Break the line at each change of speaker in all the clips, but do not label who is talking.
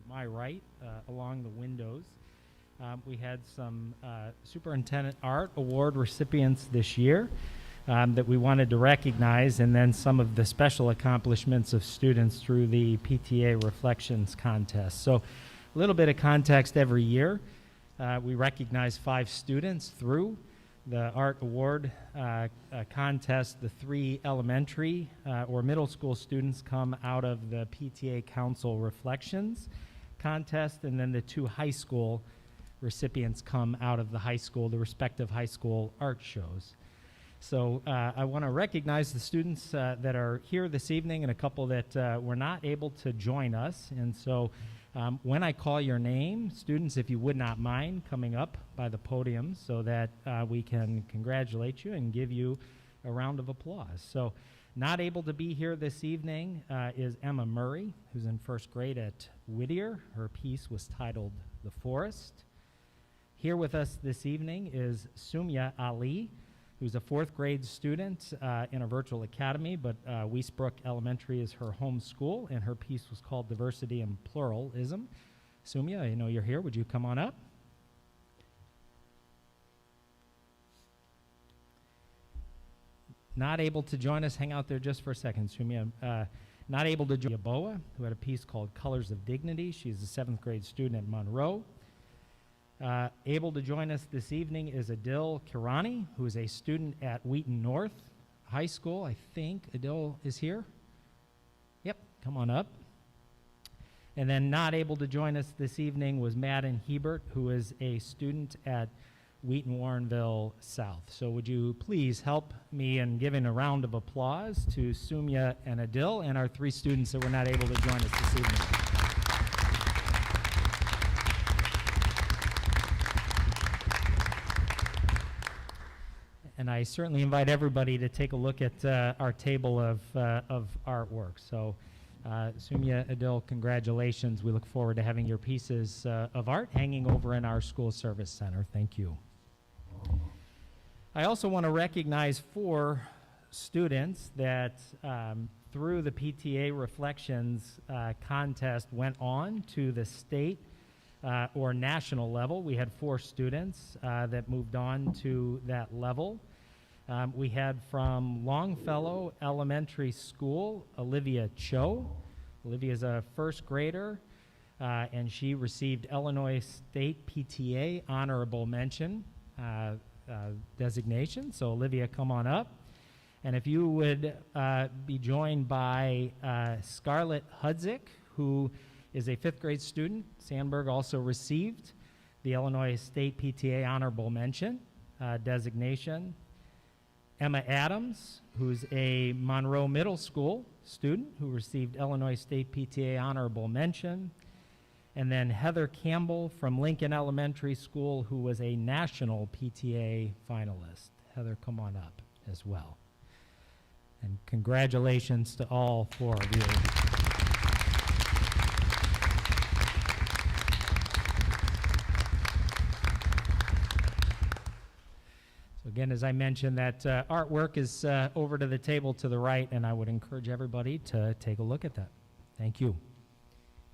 my right along the windows. We had some Superintendent Art Award recipients this year that we wanted to recognize, and then some of the special accomplishments of students through the PTA Reflections Contest. So a little bit of context every year. We recognize 5 students through the Art Award contest. The 3 elementary or middle school students come out of the PTA Council Reflections contest, and then the 2 high school recipients come out of the respective high school art shows. So I want to recognize the students that are here this evening and a couple that were not able to join us. And so when I call your name, students, if you would not mind coming up by the podium so that we can congratulate you and give you a round of applause. So not able to be here this evening is Emma Murray, who's in first grade at Whittier. Her piece was titled The Forest. Here with us this evening is Sumya Ali, who's a 4th grade student in a virtual academy, but Wiesbrook Elementary is her home school, and her piece was called Diversity and Pluralism. Sumya, I know you're here. Would you come on up? Not able to join us. Hang out there just for a second, Sumya. Not able to join Yaboa, who had a piece called Colors of Dignity. She's a 7th grade student at Monroe. Able to join us this evening is Adil Kirani, who is a student at Wheaton North High School. I think Adil is here. Yep, come on up. And then not able to join us this evening was Madden Hebert, who is a student at Wheaton Warrenville South. So would you please help me in giving a round of applause to Sumya and Adil and our 3 students that were not able to join us this evening. And I certainly invite everybody to take a look at our table of artwork. So Sumya, Adil, congratulations. We look forward to having your pieces of art hanging over in our school service center. Thank you. I also want to recognize 4 students that through the PTA Reflections contest went on to the state or national level. We had 4 students that moved on to that level. We had from Longfellow Elementary School, Olivia Cho. Olivia is a 1st grader, and she received Illinois State PTA Honorable Mention designation. So Olivia, come on up. And if you would be joined by Scarlett Hudzik, who is a 5th grade student. Sandberg also received the Illinois State PTA Honorable Mention designation. Emma Adams, who's a Monroe Middle School student who received Illinois State PTA Honorable Mention. And then Heather Campbell from Lincoln Elementary School, who was a national PTA finalist. Heather, come on up as well. And congratulations to all 4 of you. Again, as I mentioned, that artwork is over to the table to the right, and I would encourage everybody to take a look at that. Thank you.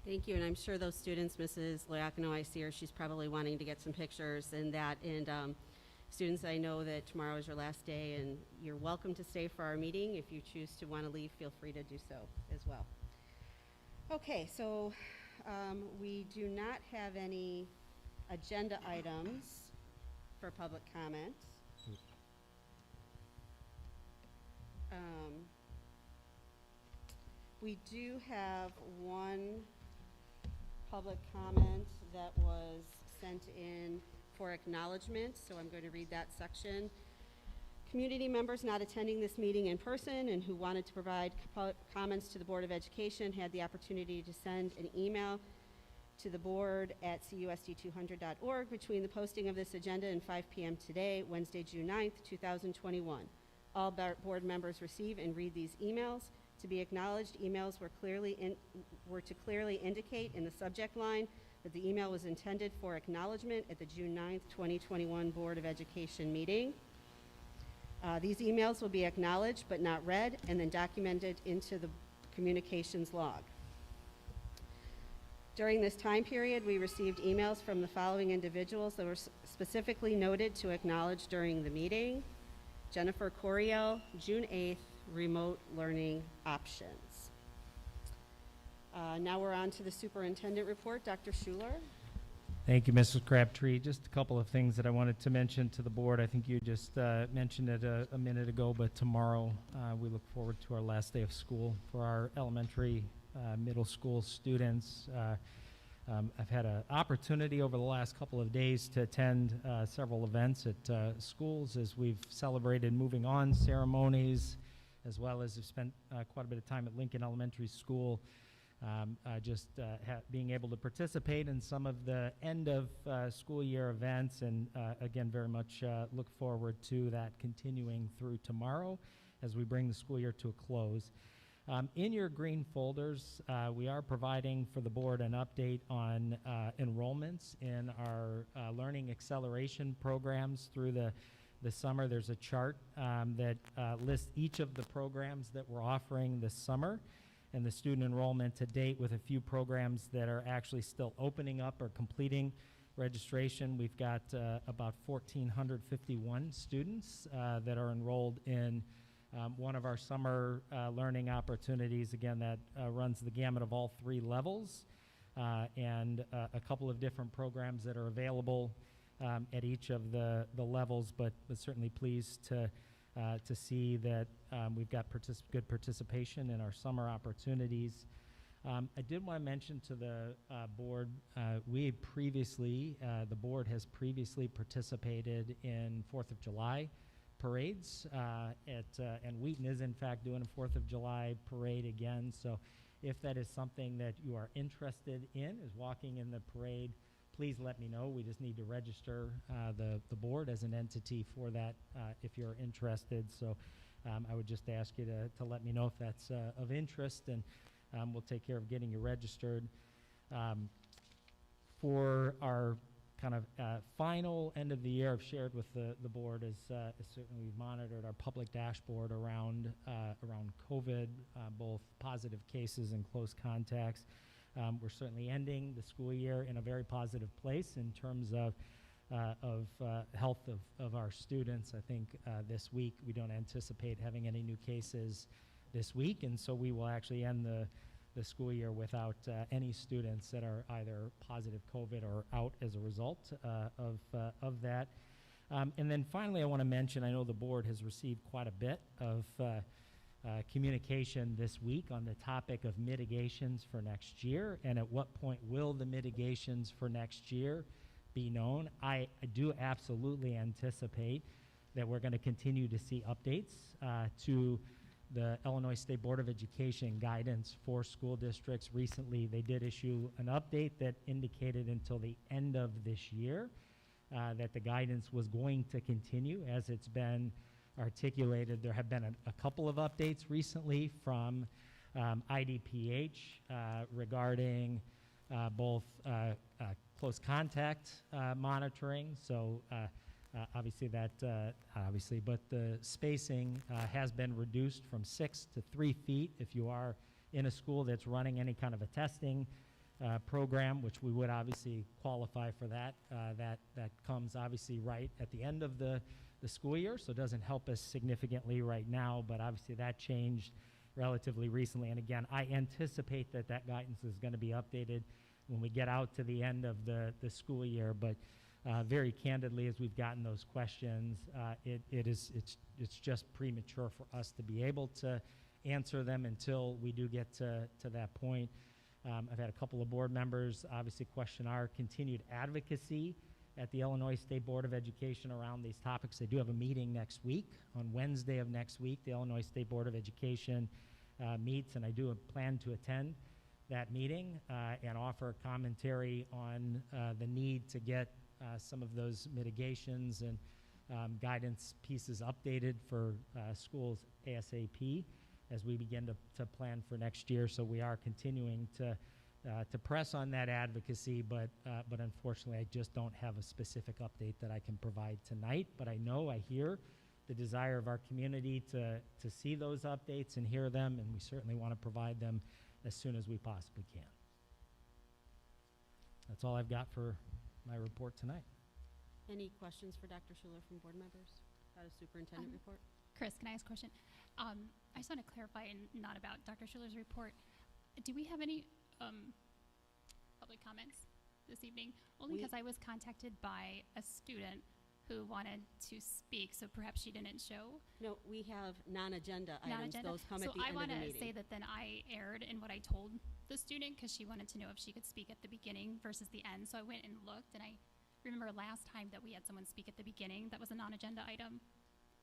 Thank you, and I'm sure those students, Mrs. Loiacono, I see her, she's probably wanting to get some pictures and that. And students, I know that tomorrow is your last day, and you're welcome to stay for our meeting. If you choose to want to leave, feel free to do so as well. Okay, so we do not have any agenda items for public comment. We do have one public comment that was sent in for acknowledgement, so I'm going to read that section. Community members not attending this meeting in person and who wanted to provide comments to the Board of Education had the opportunity to send an email to the board at CUSD200.org between the posting of this agenda and 5 p.m. today, Wednesday, June 9th, 2021. All board members receive and read these emails. To be acknowledged, emails were to clearly indicate in the subject line that the email was intended for acknowledgement at the June 9th, 2021 Board of Education meeting. These emails will be acknowledged but not read and then documented into the communications log. During this time period, we received emails from the following individuals that were specifically noted to acknowledge during the meeting. Jennifer Coriel, June 8th, remote learning options. Now we're on to the superintendent report. Dr. Schuler.
Thank you, Mrs. Crabtree. Just a couple of things that I wanted to mention to the board. I think you just mentioned it a minute ago, but tomorrow we look forward to our last day of school for our elementary, middle school students. I've had an opportunity over the last couple of days to attend several events at schools as we've celebrated moving on ceremonies, as well as have spent quite a bit of time at Lincoln Elementary School. Being able to participate in some of the end of school year events, and again, very much look forward to that continuing through tomorrow as we bring the school year to a close. In your green folders, we are providing for the board an update on enrollments in our learning acceleration programs through the summer. There's a chart that lists each of the programs that we're offering this summer and the student enrollment to date, with a few programs that are actually still opening up or completing registration. We've got about 1,451 students that are enrolled in one of our summer learning opportunities, again, that runs the gamut of all three levels, and a couple of different programs that are available at each of the levels, but certainly pleased to see that we've got good participation in our summer opportunities. I did want to mention to the board, the board has previously participated in 4th of July parades, and Wheaton is in fact doing a 4th of July parade again. So if that is something that you are interested in, is walking in the parade, please let me know. We just need to register the board as an entity for that if you're interested. So I would just ask you to let me know if that's of interest, and we'll take care of getting you registered. For our kind of final end of the year, I've shared with the board is certainly we've monitored our public dashboard around COVID, both positive cases and close contacts. We're certainly ending the school year in a very positive place in terms of health of our students. I think this week we don't anticipate having any new cases this week, and so we will actually end the school year without any students that are either positive COVID or out as a result of that. And then finally, I want to mention, I know the board has received quite a bit of communication this week on the topic of mitigations for next year, and at what point will the mitigations for next year be known. I do absolutely anticipate that we're going to continue to see updates to the Illinois State Board of Education guidance for school districts. Recently, they did issue an update that indicated until the end of this year that the guidance was going to continue as it's been articulated. There have been a couple of updates recently from IDPH regarding both close contact monitoring. So obviously but the spacing has been reduced from 6 to 3 feet if you are in a school that's running any kind of a testing program, which we would obviously qualify for that. That comes obviously right at the end of the school year, so it doesn't help us significantly right now, but obviously that changed relatively recently. And again, I anticipate that guidance is going to be updated when we get out to the end of the school year. But very candidly, as we've gotten those questions, it's just premature for us to be able to answer them until we do get to that point. I've had a couple of board members obviously question our continued advocacy at the Illinois State Board of Education around these topics. They do have a meeting next week. On Wednesday of next week, the Illinois State Board of Education meets, and I do plan to attend that meeting and offer commentary on the need to get some of those mitigations and guidance pieces updated for schools ASAP as we begin to plan for next year. So we are continuing to press on that advocacy, but unfortunately I just don't have a specific update that I can provide tonight. But I hear the desire of our community to see those updates and hear them, and we certainly want to provide them as soon as we possibly can. That's all I've got for my report tonight.
Any questions for Dr. Schuler from board members about a superintendent report?
Chris, can I ask a question? I just want to clarify, and not about Dr. Schuler's report. Do we have any public comments this evening? Only
We-
because I was contacted by a student who wanted to speak, so perhaps she didn't show.
No, we have non-agenda items.
Non-agenda.
Those come
So
at the
I
end of
want
the
to
meeting.
say that then I erred in what I told the student because she wanted to know if she could speak at the beginning versus the end. So I went and looked, and I remember last time that we had someone speak at the beginning that was a non-agenda item.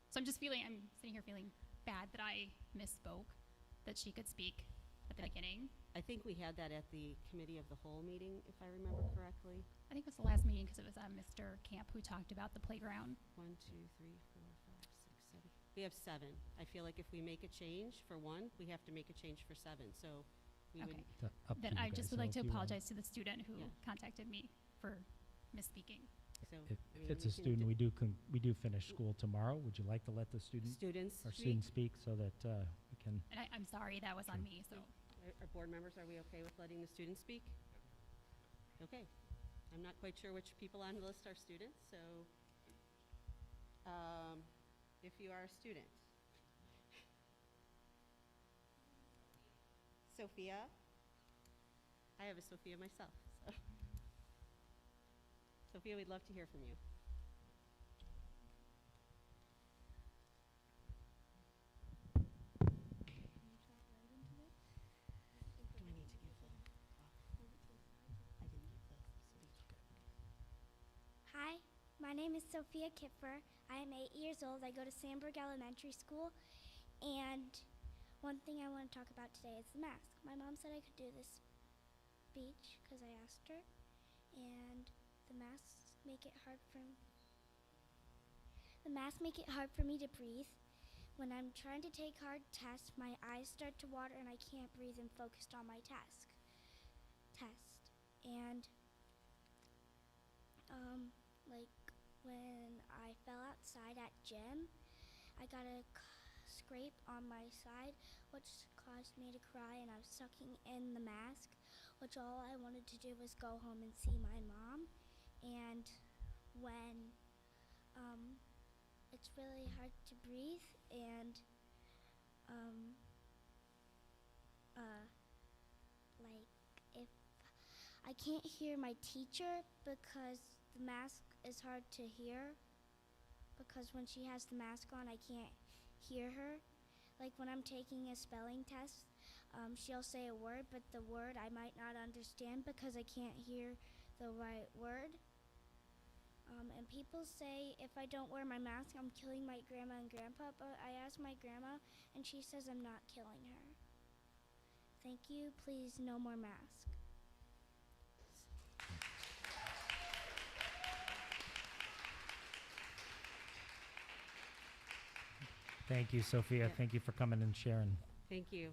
So I'm sitting here feeling bad that I misspoke, that she could speak at the beginning.
I think we had that at the committee of the whole meeting, if I remember correctly.
I think it was the last meeting because it was Mr. Camp who talked about the playground.
1, 2, 3, 4, 5, 6, 7. We have 7. I feel like if we make a change for 1, we have to make a change for 7. So we would,
Okay.
Up
Then
to you
I
guys.
just
So
would like
if
to
you want-
apologize to the student who
Yeah.
contacted me for misspeaking.
so.
If
I mean,
it's
we
a
can
student,
do-
we do finish school tomorrow. Would you like to let the student
Students
or
speak.
student speak so that we can?
And I'm sorry, that was on me, so.
Our board members, are we okay with letting the students speak? Okay. I'm not quite sure which people on the list are students, so if you are a student. Sophia? I have a Sophia myself, so. Sophia, we'd love to hear from you. Do I need to give the, I didn't give the speech.
Hi, my name is Sophia Kipfer. I am 8 years old. I go to Sandburg Elementary School. And one thing I want to talk about today is the mask. My mom said I could do this speech because I asked her. And the masks make it hard for me to breathe. When I'm trying to take hard tests, my eyes start to water and I can't breathe and focus on my test. And like when I fell outside at gym, I got a scrape on my side, which caused me to cry, and I was sucking in the mask, which all I wanted to do was go home and see my mom. And when it's really hard to breathe, and like if I can't hear my teacher because the mask is hard to hear, because when she has the mask on I can't hear her. Like when I'm taking a spelling test, she'll say a word, but the word I might not understand because I can't hear the right word. And people say if I don't wear my mask, I'm killing my grandma and grandpa, but I asked my grandma, and she says I'm not killing her. Thank you. Please, no more mask.
Thank you, Sophia.
Yeah.
Thank you for coming and sharing.
Thank you.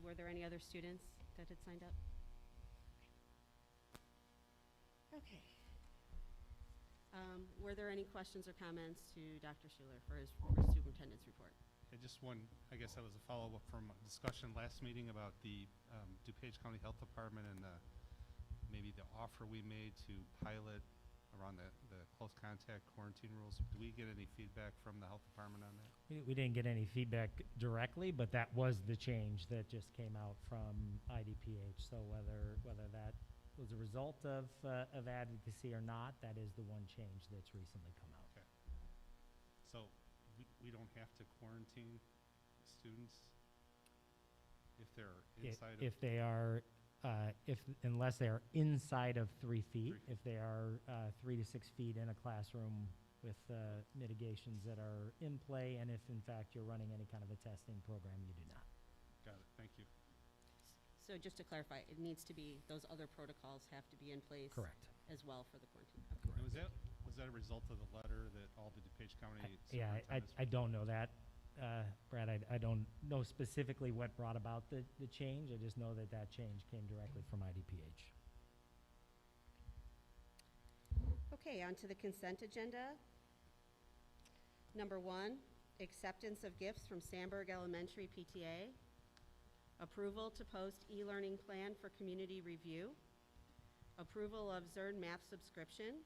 Were there any other students that had signed up? Okay. Were there any questions or comments to Dr. Schuler for his superintendent's report?
I just one, I guess that was a follow-up from a discussion last meeting about the DuPage County Health Department and maybe the offer we made to pilot around the close contact quarantine rules. Do we get any feedback from the health department on that?
We didn't get any feedback directly, but that was the change that just came out from IDPH. So whether that was a result of advocacy or not, that is the one change that's recently come out.
Okay. So we don't have to quarantine students if they're inside
If they are, unless they are inside of 3 feet,
3 feet.
if they are 3 to 6 feet in a classroom with mitigations that are in play, and if in fact you're running any kind of a testing program, you do not.
Got it. Thank you.
So just to clarify, it needs to be, those other protocols have to be in place.
Correct.
As well for the quarantine.
And was that a result of the letter that all the DuPage County
Yeah,
superintendents?
I don't know that, Brad. I don't know specifically what brought about the change. I just know that change came directly from IDPH.
Okay, on to the consent agenda. Number 1, acceptance of gifts from Sandburg Elementary PTA. Approval to post e-learning plan for community review. Approval of Zern Math subscription.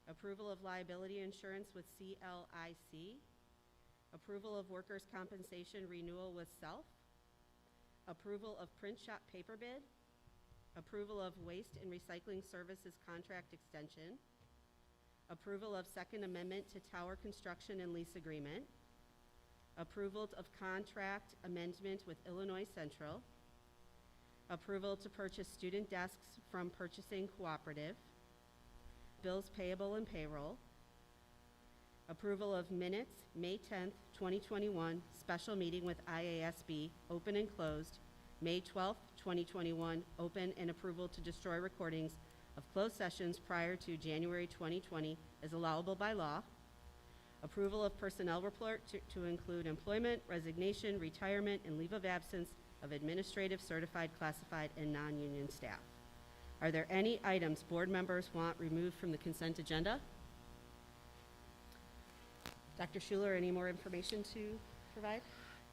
Approval of liability insurance with CLIC. Approval of workers' compensation renewal with Self. Approval of print shop paper bid. Approval of waste and recycling services contract extension. Approval of Second Amendment to tower construction and lease agreement. Approval of contract amendment with Illinois Central. Approval to purchase student desks from Purchasing Cooperative. Bills payable and payroll. Approval of minutes, May 10th, 2021, special meeting with IASB, open and closed. May 12th, 2021, open and approval to destroy recordings of closed sessions prior to January 2020 is allowable by law. Approval of personnel report to include employment, resignation, retirement, and leave of absence of administrative, certified, classified, and non-union staff. Are there any items board members want removed from the consent agenda? Dr. Schuler, any more information to provide?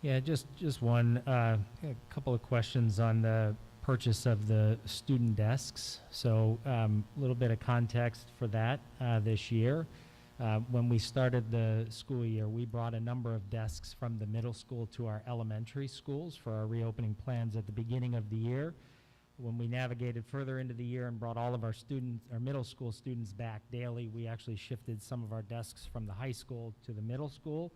Yeah, just one, a couple of questions on the purchase of the student desks. So a little bit of context for that this year. When we started the school year, we brought a number of desks from the middle school to our elementary schools for our reopening plans at the beginning of the year. When we navigated further into the year and brought all of our students, our middle school students back daily, we actually shifted some of our desks from the high school to the middle school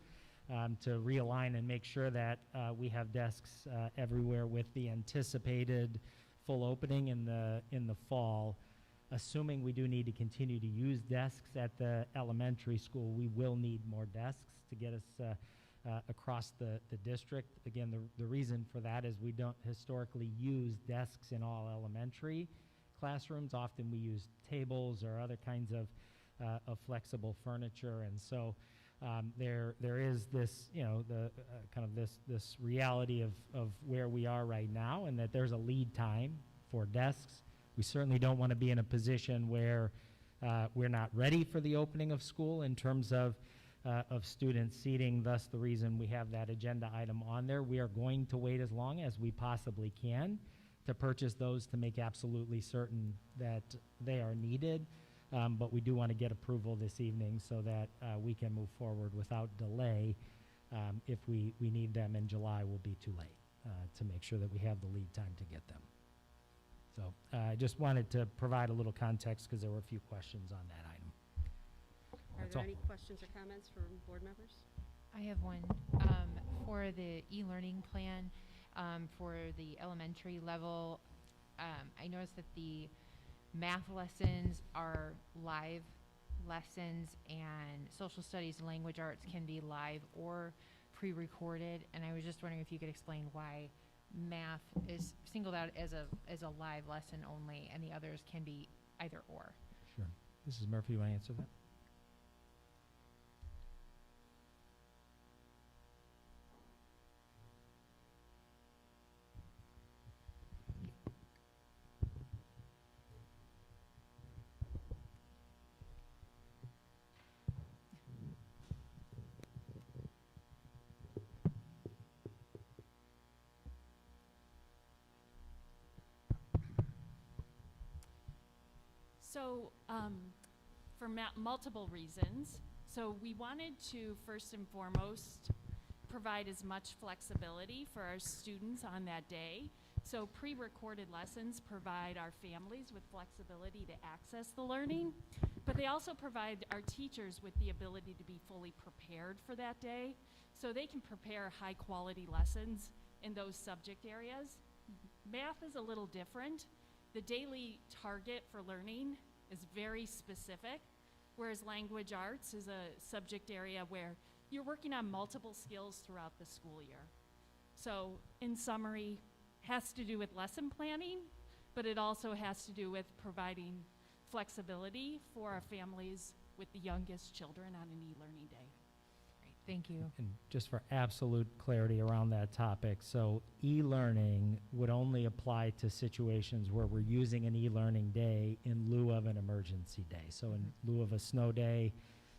to realign and make sure that we have desks everywhere with the anticipated full opening in the fall. Assuming we do need to continue to use desks at the elementary school, we will need more desks to get us across the district. Again, the reason for that is we don't historically use desks in all elementary classrooms. Often we use tables or other kinds of flexible furniture, and so there is this, the kind of this reality of where we are right now, and that there's a lead time for desks. We certainly don't want to be in a position where we're not ready for the opening of school in terms of student seating, thus the reason we have that agenda item on there. We are going to wait as long as we possibly can to purchase those to make absolutely certain that they are needed, but we do want to get approval this evening so that we can move forward without delay. If we need them in July, will be too late to make sure that we have the lead time to get them. So I just wanted to provide a little context because there were a few questions on that item.
Are
That's
there
all.
any questions or comments from board members?
I have one. For the e-learning plan for the elementary level, I noticed that the math lessons are live lessons and social studies and language arts can be live or pre-recorded, and I was just wondering if you could explain why math is singled out as a live lesson only and the others can be either or.
Sure. Mrs. Murphy, you want to answer that?
So, for multiple reasons. So we wanted to, first and foremost, provide as much flexibility for our students on that day. So pre-recorded lessons provide our families with flexibility to access the learning, but they also provide our teachers with the ability to be fully prepared for that day, so they can prepare high-quality lessons in those subject areas. Math is a little different. The daily target for learning is very specific, whereas language arts is a subject area where you're working on multiple skills throughout the school year. So, in summary, has to do with lesson planning, but it also has to do with providing flexibility for our families with the youngest children on an e-learning day.
Great, thank you.
And just for absolute clarity around that topic, so e-learning would only apply to situations where we're using an e-learning day in lieu of an emergency day. So in lieu of a snow day,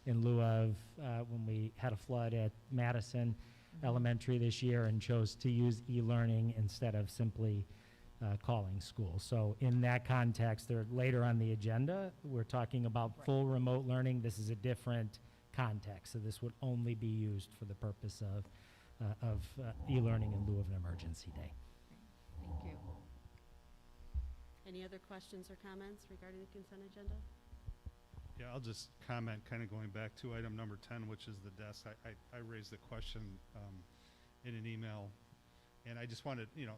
in lieu of when we had a flood at Madison Elementary this year and chose to use e-learning instead of simply calling school. So in that context, they're later on the agenda. We're talking about full remote learning. This is a different context. So this would only be used for the purpose of e-learning in lieu of an emergency day.
Thank you.
Any other questions or comments regarding the consent agenda?
Yeah, I'll just comment, kind of going back to item number 10, which is the desk. I raised the question in an email, and I just wanted, you know,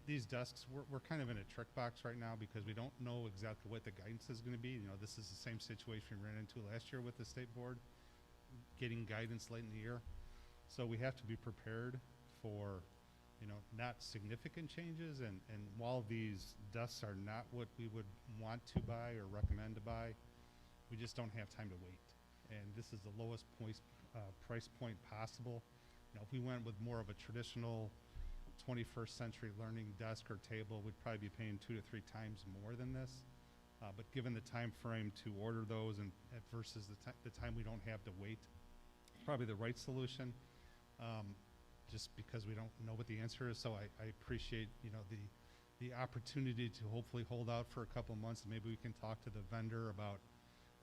these desks, we're kind of in a trick box right now because we don't know exactly what the guidance is going to be. You know, this is the same situation we ran into last year with the state board, getting guidance late in the year. So we have to be prepared for, you know, not significant changes. And while these desks are not what we would want to buy or recommend to buy, we just don't have time to wait. And this is the lowest price point possible. You know, if we went with more of a traditional 21st century learning desk or table, we'd probably be paying 2 to 3 times more than this. But given the time frame to order those and versus the time we don't have to wait, probably the right solution, just because we don't know what the answer is. So I appreciate, you know, the opportunity to hopefully hold out for a couple months, and maybe we can talk to the vendor about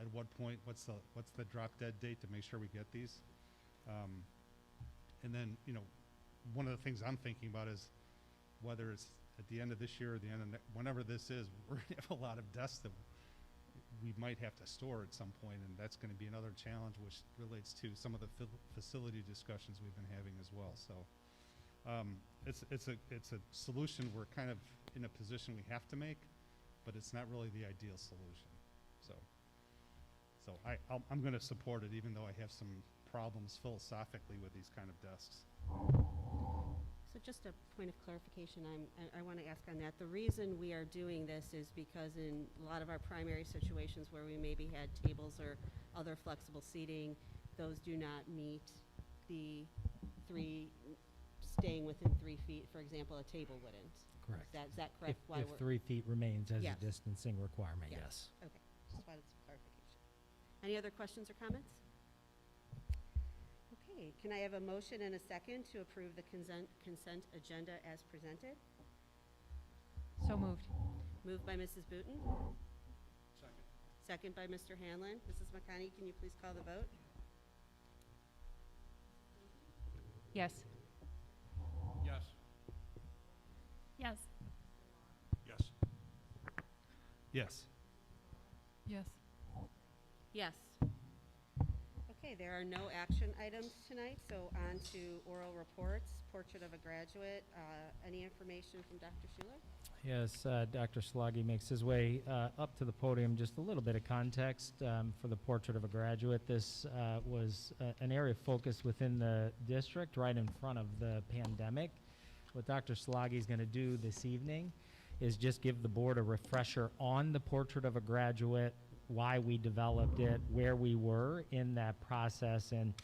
at what point, what's the drop dead date to make sure we get these. And then, you know, one of the things I'm thinking about is whether it's at the end of this year or the end of whenever this is, we're going to have a lot of desks that we might have to store at some point, and that's going to be another challenge, which relates to some of the facility discussions we've been having as well. So it's a solution we're kind of in a position we have to make, but it's not really the ideal solution. So I'm going to support it, even though I have some problems philosophically with these kind of desks.
So just a point of clarification, I want to ask on that. The reason we are doing this is because in a lot of our primary situations where we maybe had tables or other flexible seating, those do not meet the staying within 3 feet. For example, a table wouldn't.
Correct.
Is that correct?
If 3 feet remains as
Yes.
a distancing requirement,
Yes.
yes.
Okay, just wanted some clarification. Any other questions or comments? Okay, can I have a motion and a second to approve the consent agenda as presented?
So moved.
Moved by Mrs. Booten. Second. Second by Mr. Hanlon. Mrs. McConney, can you please call the vote?
Yes.
Yes.
Yes.
Yes.
Yes.
Yes.
Yes. Okay, there are no action items tonight, so on to oral reports. Portrait of a graduate. Any information from Dr. Schuler?
Yes, Dr. Sloggy makes his way up to the podium. Just a little bit of context for the portrait of a graduate. This was an area of focus within the district right in front of the pandemic. What Dr. Sloggy is going to do this evening is just give the board a refresher on the portrait of a graduate, why we developed it, where we were in that process, and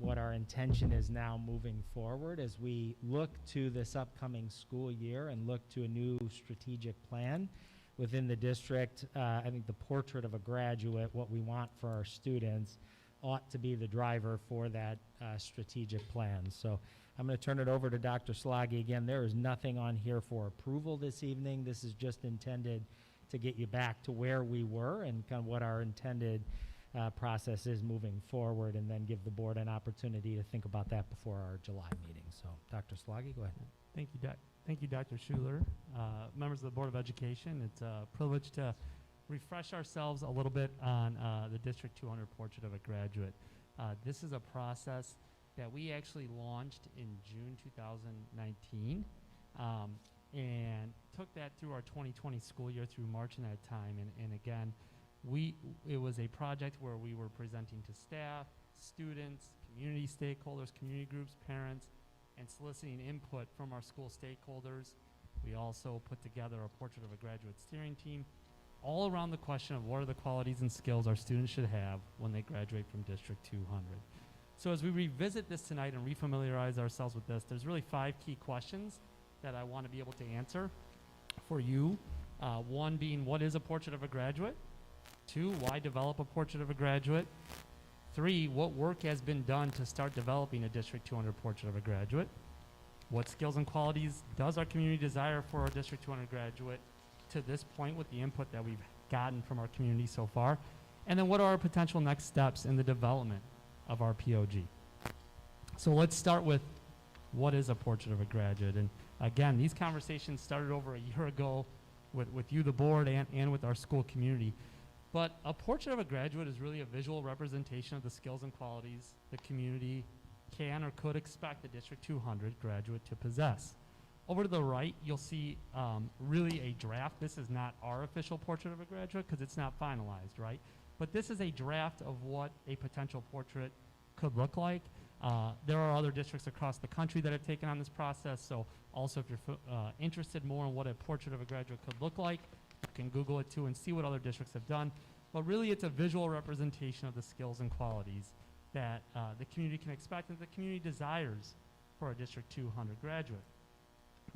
what our intention is now moving forward as we look to this upcoming school year and look to a new strategic plan within the district. I think the portrait of a graduate, what we want for our students, ought to be the driver for that strategic plan. So I'm going to turn it over to Dr. Sloggy. Again, there is nothing on here for approval this evening. This is just intended to get you back to where we were and kind of what our intended process is moving forward, and then give the board an opportunity to think about that before our July meeting. So, Dr. Sloggy, go ahead.
Thank you, Dr. Schuler. Members of the Board of Education, it's a privilege to refresh ourselves a little bit on the District 200 Portrait of a Graduate. This is a process that we actually launched in June 2019 and took that through our 2020 school year through March in that time. And again, it was a project where we were presenting to staff, students, community stakeholders, community groups, parents, and soliciting input from our school stakeholders. We also put together a portrait of a graduate steering team, all around the question of what are the qualities and skills our students should have when they graduate from District 200. So as we revisit this tonight and refamiliarize ourselves with this, there's really 5 key questions that I want to be able to answer for you. One being, what is a portrait of a graduate? 2, why develop a portrait of a graduate? 3, what work has been done to start developing a District 200 portrait of a graduate? What skills and qualities does our community desire for our District 200 graduate to this point with the input that we've gotten from our community so far? And then what are our potential next steps in the development of our POG? So let's start with what is a portrait of a graduate? And again, these conversations started over a year ago with you, the board, and with our school community. But a portrait of a graduate is really a visual representation of the skills and qualities the community can or could expect the District 200 graduate to possess. Over to the right, you'll see really a draft. This is not our official portrait of a graduate because it's not finalized, right? But this is a draft of what a potential portrait could look like. There are other districts across the country that have taken on this process, so also if you're interested more in what a portrait of a graduate could look like, you can Google it too and see what other districts have done. But really it's a visual representation of the skills and qualities that the community can expect and the community desires for a District 200 graduate.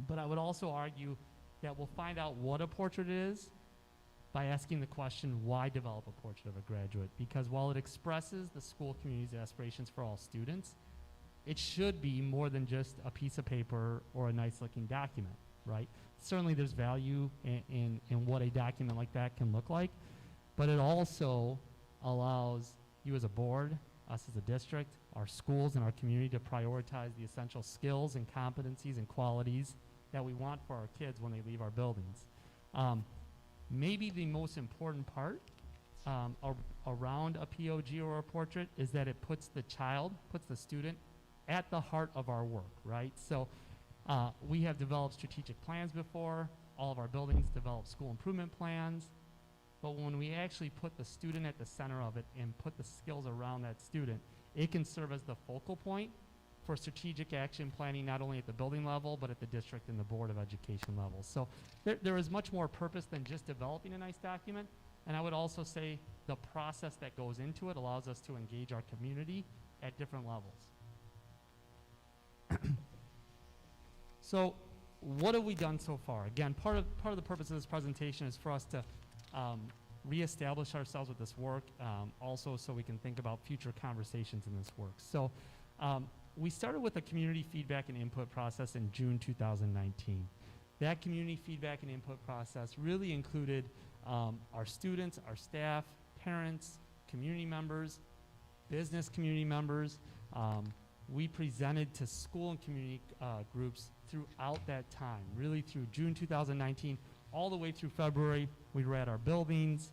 But I would also argue that we'll find out what a portrait is by asking the question, why develop a portrait of a graduate? Because while it expresses the school community's aspirations for all students, it should be more than just a piece of paper or a nice looking document, right? Certainly there's value in what a document like that can look like, but it also allows you as a board, us as a district, our schools and our community to prioritize the essential skills and competencies and qualities that we want for our kids when they leave our buildings. Maybe the most important part around a POG or a portrait is that it puts the student at the heart of our work, right? So we have developed strategic plans before. All of our buildings develop school improvement plans. But when we actually put the student at the center of it and put the skills around that student, it can serve as the focal point for strategic action planning, not only at the building level, but at the district and the Board of Education level. So there is much more purpose than just developing a nice document. And I would also say the process that goes into it allows us to engage our community at different levels. So what have we done so far? Again, part of the purpose of this presentation is for us to reestablish ourselves with this work, also so we can think about future conversations in this work. So we started with a community feedback and input process in June 2019. That community feedback and input process really included our students, our staff, parents, community members, business community members. We presented to school and community groups throughout that time, really through June 2019, all the way through February. We were at our buildings.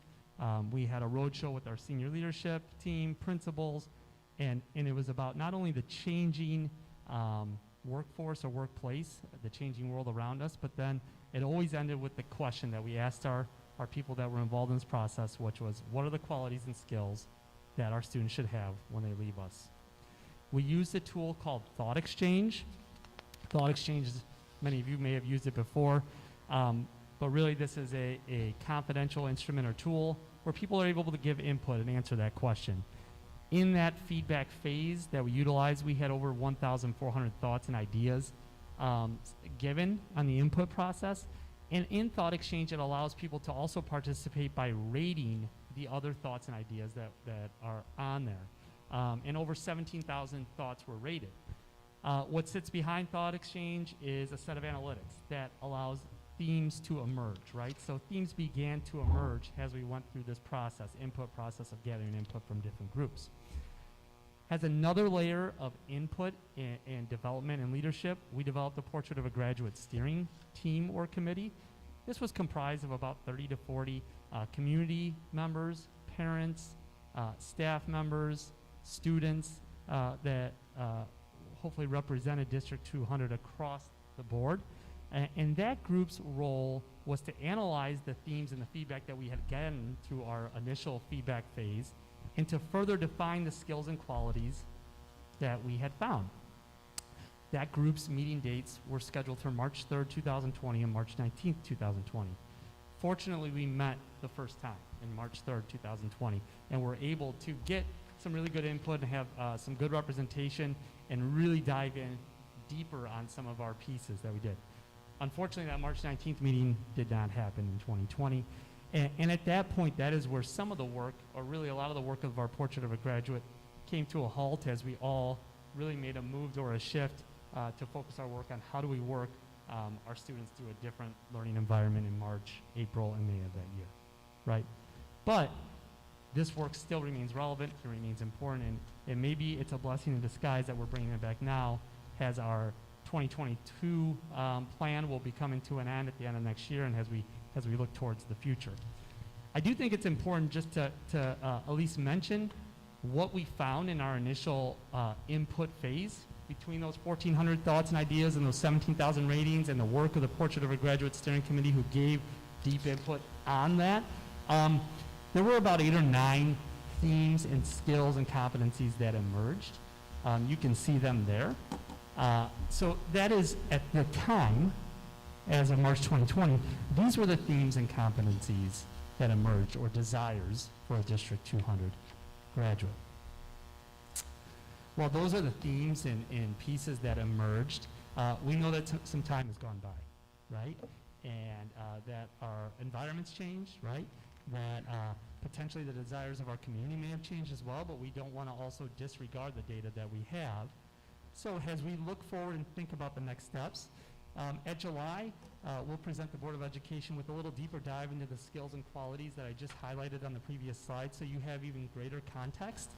We had a roadshow with our senior leadership team, principals, and it was about not only the changing workforce or workplace, the changing world around us, but then it always ended with the question that we asked our people that were involved in this process, which was, what are the qualities and skills that our students should have when they leave us? We used a tool called Thought Exchange. Thought Exchange, many of you may have used it before, but really this is a confidential instrument or tool where people are able to give input and answer that question. In that feedback phase that we utilized, we had over 1,400 thoughts and ideas given on the input process. And in Thought Exchange, it allows people to also participate by rating the other thoughts and ideas that are on there. And over 17,000 thoughts were rated. What sits behind Thought Exchange is a set of analytics that allows themes to emerge, right? So themes began to emerge as we went through this process, input process of gathering input from different groups. As another layer of input and development and leadership, we developed a portrait of a graduate steering team or committee. This was comprised of about 30 to 40 community members, parents, staff members, students that hopefully represented District 200 across the board. And that group's role was to analyze the themes and the feedback that we had gotten through our initial feedback phase and to further define the skills and qualities that we had found. That group's meeting dates were scheduled for March 3rd, 2020 and March 19th, 2020. Fortunately, we met the first time in March 3rd, 2020, and were able to get some really good input and have some good representation and really dive in deeper on some of our pieces that we did. Unfortunately, that March 19th meeting did not happen in 2020. And at that point, that is where some of the work, or really a lot of the work of our portrait of a graduate, came to a halt as we all really made a move or a shift to focus our work on how do we work our students through a different learning environment in March, April, and May of that year, right? But this work still remains relevant, it remains important, and maybe it's a blessing in disguise that we're bringing it back now, as our 2022 plan will be coming to an end at the end of next year, and as we look towards the future. I do think it's important just to at least mention what we found in our initial input phase between those 1,400 thoughts and ideas and those 17,000 ratings and the work of the Portrait of a Graduate Steering Committee who gave deep input on that. There were about 8 or 9 themes and skills and competencies that emerged. You can see them there. So that is, at the time, as of March 2020, these were the themes and competencies that emerged, or desires, for a District 200 graduate. Well, those are the themes and pieces that emerged. We know that some time has gone by, right? And that our environment's changed, right? That potentially the desires of our community may have changed as well, but we don't want to also disregard the data that we have. So as we look forward and think about the next steps, at July, we'll present the Board of Education with a little deeper dive into the skills and qualities that I just highlighted on the previous slide, so you have even greater context,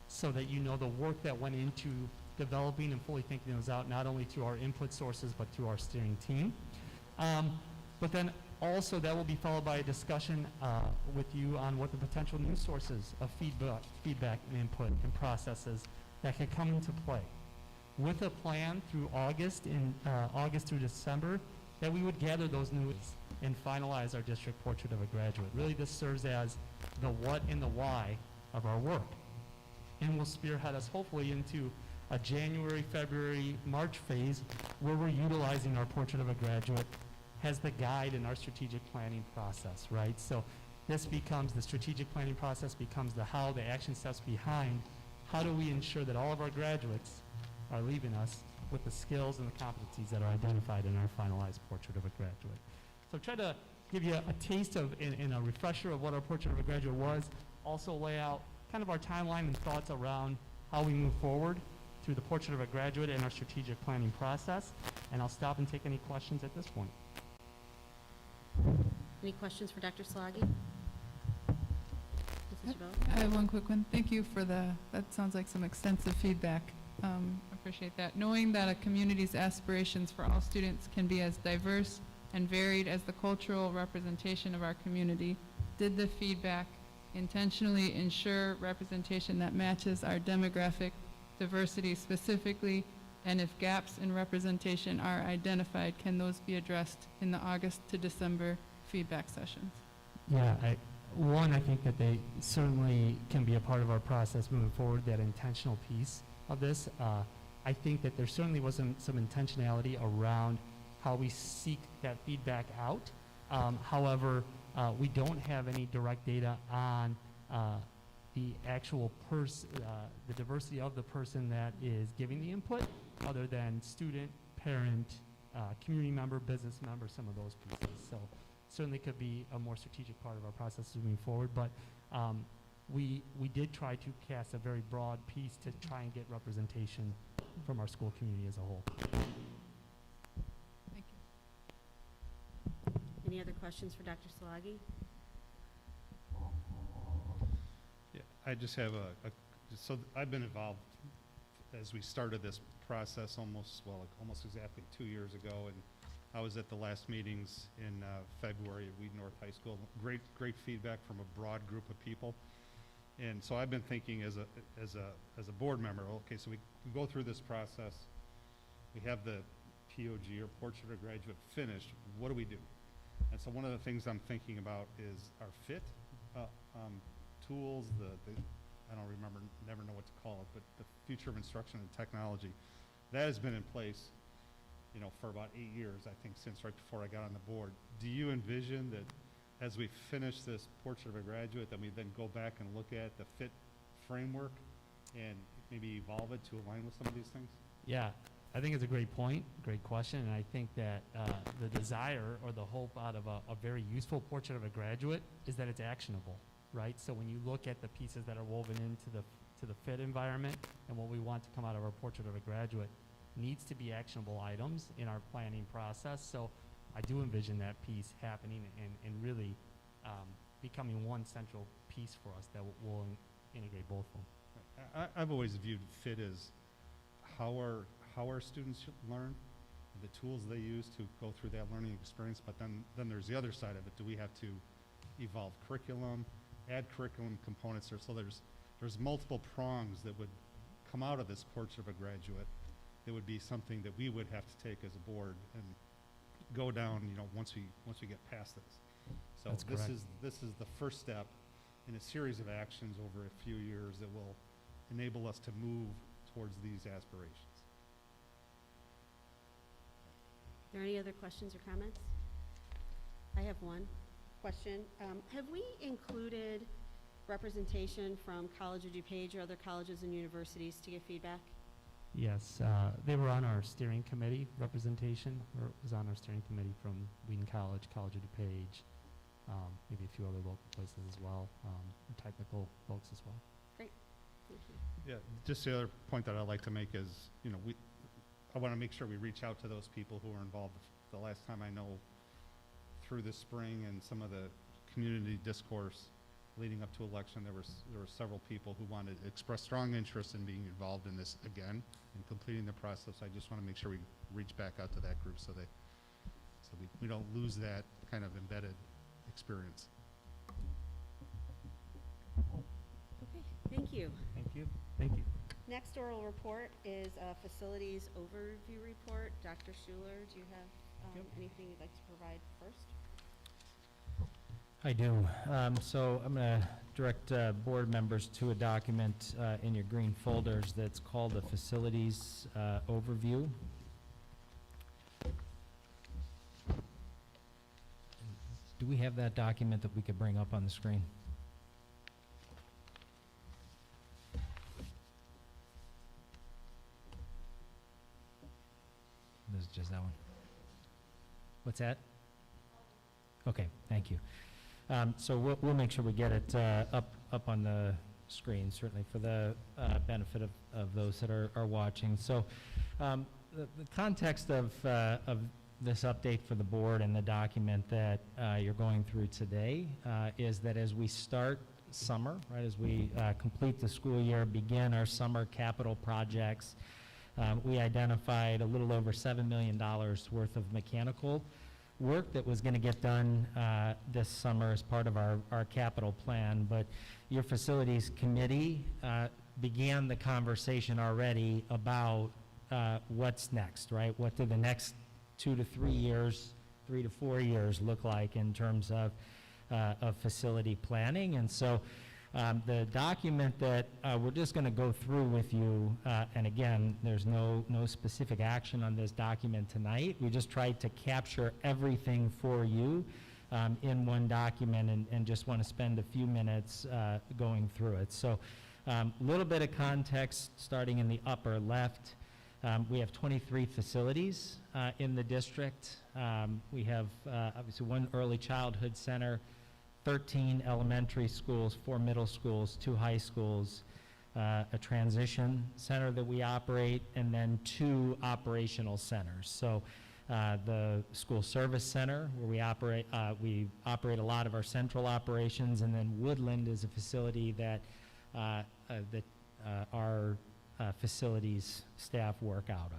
so that you know the work that went into developing and fully thinking those out, not only through our input sources, but through our steering team. But then also that will be followed by a discussion with you on what the potential new sources of feedback and input and processes that can come into play, with a plan through August through December that we would gather those news and finalize our district portrait of a graduate. Really, this serves as the what and the why of our work, and will spearhead us hopefully into a January, February, March phase where we're utilizing our portrait of a graduate as the guide in our strategic planning process, right? So this becomes, the strategic planning process becomes the how, the action steps behind. How do we ensure that all of our graduates are leaving us with the skills and the competencies that are identified in our finalized portrait of a graduate? So try to give you a taste of and a refresher of what our portrait of a graduate was. Also lay out kind of our timeline and thoughts around how we move forward through the portrait of a graduate and our strategic planning process. And I'll stop and take any questions at this point.
Any questions for Dr. Sloggy? Mrs. Chabot?
I have one quick one. Thank you for that sounds like some extensive feedback. Appreciate that. Knowing that a community's aspirations for all students can be as diverse and varied as the cultural representation of our community, did the feedback intentionally ensure representation that matches our demographic diversity specifically? And if gaps in representation are identified, can those be addressed in the August to December feedback sessions?
Yeah, I think that they certainly can be a part of our process moving forward, that intentional piece of this. I think that there certainly was some intentionality around how we seek that feedback out. However, we don't have any direct data on the actual the diversity of the person that is giving the input, other than student, parent, community member, business member, some of those pieces. So certainly could be a more strategic part of our process moving forward, but we did try to cast a very broad piece to try and get representation from our school community as a whole.
Thank you.
Any other questions for Dr. Sloggy?
Yeah, I just have so I've been involved as we started this process almost exactly 2 years ago, and I was at the last meetings in February at Wheaton North High School. Great feedback from a broad group of people. And so I've been thinking as a board member, okay, so we go through this process, we have the POG, or Portrait of a Graduate, finished. What do we do? And so one of the things I'm thinking about is our fit tools, I don't remember, never know what to call it, but the future of instruction and technology. That has been in place, for about 8 years, I think, since right before I got on the board. Do you envision that as we finish this Portrait of a Graduate, that we then go back and look at the fit framework and maybe evolve it to align with some of these things?
Yeah, I think it's a great point, great question, and I think that the desire or the hope out of a very useful Portrait of a Graduate is that it's actionable, right? So when you look at the pieces that are woven into the fit environment and what we want to come out of our Portrait of a Graduate, needs to be actionable items in our planning process. So I do envision that piece happening and really becoming one central piece for us that will integrate both of them.
I've always viewed FIT as how our students should learn, the tools they use to go through that learning experience, but then there's the other side of it. Do we have to evolve curriculum, add curriculum components, so there's multiple prongs that would come out of this Portrait of a Graduate. It would be something that we would have to take as a board and go down, once we get past this. So
That's
this
correct.
is the first step in a series of actions over a few years that will enable us to move towards these aspirations.
Are there any other questions or comments? I have one question. Have we included representation from College of DuPage or other colleges and universities to give feedback?
Yes, they were on our steering committee representation, or it was on our steering committee from Wheaton College, College of DuPage, maybe a few other local places as well, and technical folks as well.
Great, thank you.
Yeah, just the other point that I'd like to make is, I want to make sure we reach out to those people who are involved. The last time I know, through the spring and some of the community discourse leading up to election, there were several people who wanted to express strong interest in being involved in this again and completing the process. I just want to make sure we reach back out to that group so we don't lose that kind of embedded experience.
Okay, thank you.
Thank you. Thank you.
Next oral report is a facilities overview report. Dr. Schuler, do you have anything you'd like to provide first?
I do. So I'm going to direct board members to a document in your green folders that's called the Facilities Overview. Do we have that document that we could bring up on the screen? This is just that one. What's that? Okay, thank you. So we'll make sure we get it up on the screen, certainly for the benefit of those that are watching. So the context of this update for the board and the document that you're going through today is that as we start summer, right, as we complete the school year, begin our summer capital projects, we identified a little over $7 million worth of mechanical work that was going to get done this summer as part of our capital plan. But your facilities committee began the conversation already about what's next, right? What do the next 2 to 3 years, 3 to 4 years look like in terms of facility planning? And so the document that we're just going to go through with you, and again, there's no specific action on this document tonight. We just tried to capture everything for you in one document and just want to spend a few minutes going through it. So a little bit of context starting in the upper left. We have 23 facilities in the district. We have obviously one early childhood center, 13 elementary schools, 4 middle schools, 2 high schools, a transition center that we operate, and then 2 operational centers. So the school service center, where we operate a lot of our central operations, and then Woodland is a facility that our facilities staff work out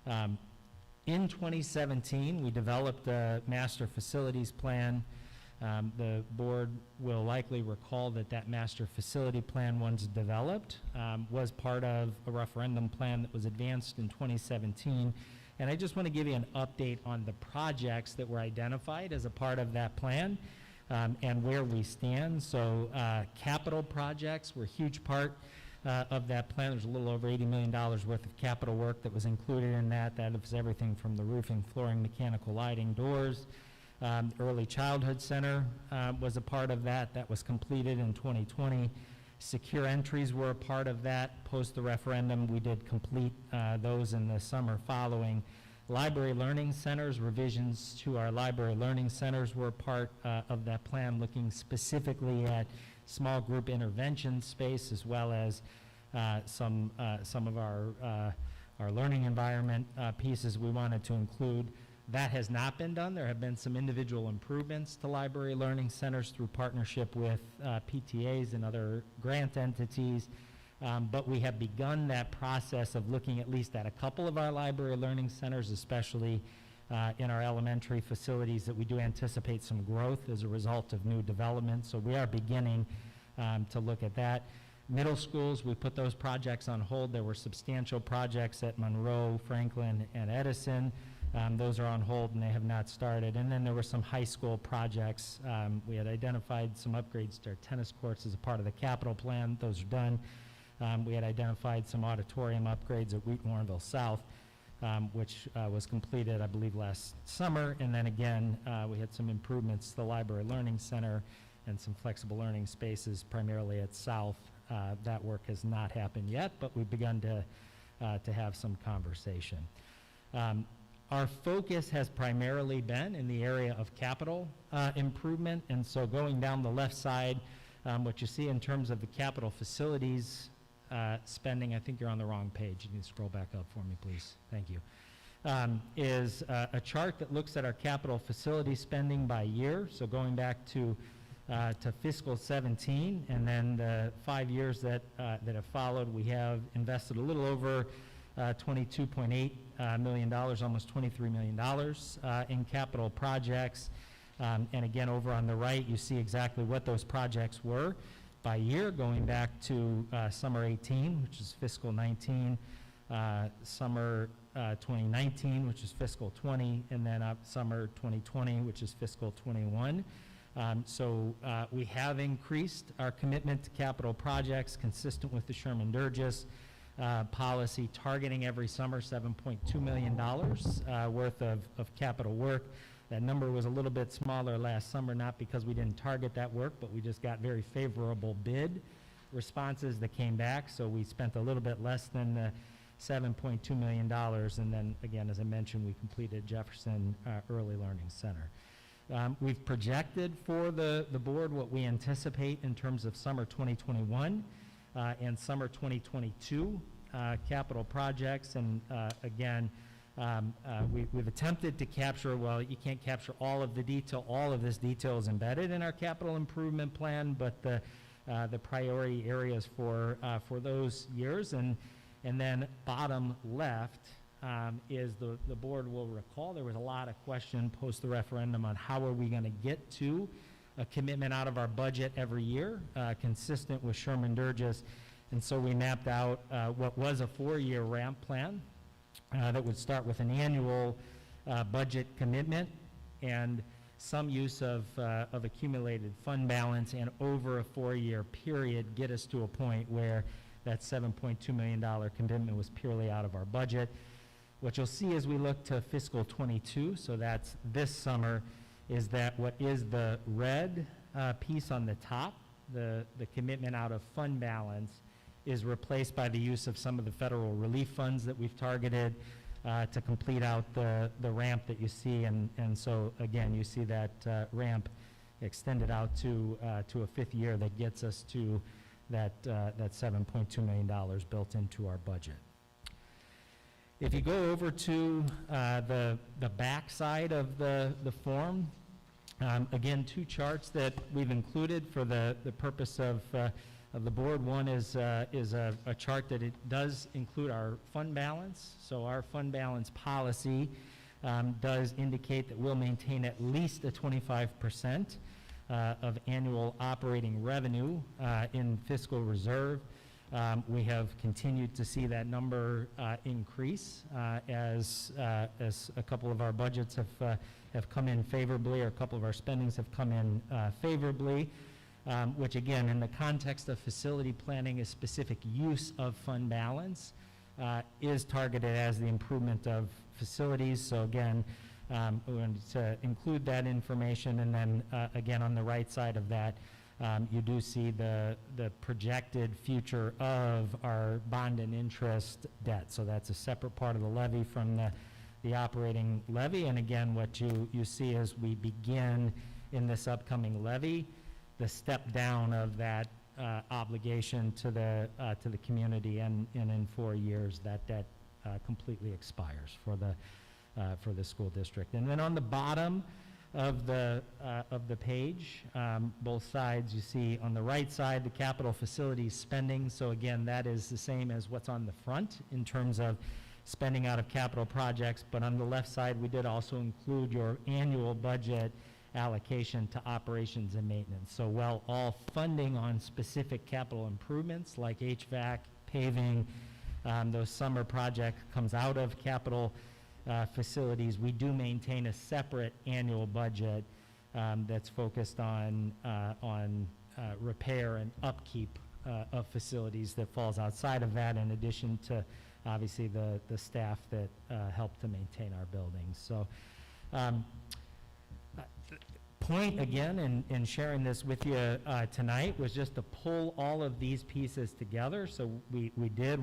of. In 2017, we developed a master facilities plan. The board will likely recall that master facility plan, once developed, was part of a referendum plan that was advanced in 2017. And I just want to give you an update on the projects that were identified as a part of that plan and where we stand. So capital projects were a huge part of that plan. There's a little over $80 million worth of capital work that was included in that. That was everything from the roofing, flooring, mechanical, lighting, doors. Early Childhood Center was a part of that. That was completed in 2020. Secure entries were a part of that. Post the referendum, we did complete those in the summer following. Library learning centers, revisions to our library learning centers were a part of that plan, looking specifically at small group intervention space, as well as some of our our learning environment pieces we wanted to include. That has not been done. There have been some individual improvements to library learning centers through partnership with PTAs and other grant entities, but we have begun that process of looking at least at a couple of our library learning centers, especially in our elementary facilities, that we do anticipate some growth as a result of new development. So we are beginning to look at that. Middle schools, we put those projects on hold. There were substantial projects at Monroe, Franklin, and Edison. Those are on hold and they have not started. And then there were some high school projects. We had identified some upgrades to our tennis courts as a part of the capital plan. Those are done. We had identified some auditorium upgrades at Wheaton, Warrenville South, which was completed, I believe, last summer. And then again, we had some improvements to the Library Learning Center and some flexible learning spaces, primarily at South. That work has not happened yet, but we've begun to have some conversation. Our focus has primarily been in the area of capital improvement, and so going down the left side, what you see in terms of the capital facilities spending, I think you're on the wrong page. You need to scroll back up for me, please. Thank you. Is a chart that looks at our capital facility spending by year, so going back to fiscal 17, and then the 5 years that have followed, we have invested a little over $22.8 million, almost $23 million in capital projects. And again, over on the right, you see exactly what those projects were by year, going back to summer 18, which is fiscal 19, summer 2019, which is fiscal 20, and then summer 2020, which is fiscal 21. So we have increased our commitment to capital projects consistent with the Sherman-Durgis policy, targeting every summer $7.2 million worth of capital work. That number was a little bit smaller last summer, not because we didn't target that work, but we just got very favorable bid responses that came back. So we spent a little bit less than the $7.2 million. And then again, as I mentioned, we completed Jefferson Early Learning Center. We've projected for the board what we anticipate in terms of summer 2021 and summer 2022 capital projects. And again, we've attempted to capture, well, you can't capture all of the detail. All of this detail is embedded in our capital improvement plan, but the priority areas for those years. And then bottom left, is the board will recall there was a lot of question post the referendum on how are we going to get to a commitment out of our budget every year, consistent with Sherman-Durgis. And so we mapped out what was a 4-year ramp plan that would start with an annual budget commitment and some use of accumulated fund balance, and over a 4-year period get us to a point where that $7.2 million commitment was purely out of our budget. What you'll see as we look to fiscal 22, so that's this summer, is that what is the red piece on the top, the commitment out of fund balance, is replaced by the use of some of the federal relief funds that we've targeted to complete out the ramp that you see. And so again, you see that ramp extended out to a 5th year that gets us to that $7.2 million built into our budget. If you go over to the back side of the form, again, 2 charts that we've included for the purpose of the board. One is a chart that it does include our fund balance. So our fund balance policy does indicate that we'll maintain at least a 25% of annual operating revenue in fiscal reserve. We have continued to see that number increase as a couple of our budgets have come in favorably, or a couple of our spendings have come in favorably, which again, in the context of facility planning, is specific use of fund balance is targeted as the improvement of facilities. So again, we wanted to include that information. And then again, on the right side of that, you do see the projected future of our bond and interest debt. So that's a separate part of the levy from the operating levy. And again, what you see as we begin in this upcoming levy, the step down of that obligation to the community, and in 4 years that debt completely expires for the school district. And then on the bottom of the page, both sides, you see on the right side, the capital facilities spending. So again, that is the same as what's on the front in terms of spending out of capital projects, but on the left side, we did also include your annual budget allocation to operations and maintenance. So while all funding on specific capital improvements like HVAC, paving, those summer projects comes out of capital facilities, we do maintain a separate annual budget that's focused on repair and upkeep of facilities that falls outside of that, in addition to obviously the staff that help to maintain our buildings. So point again in sharing this with you tonight was just to pull all of these pieces together. So we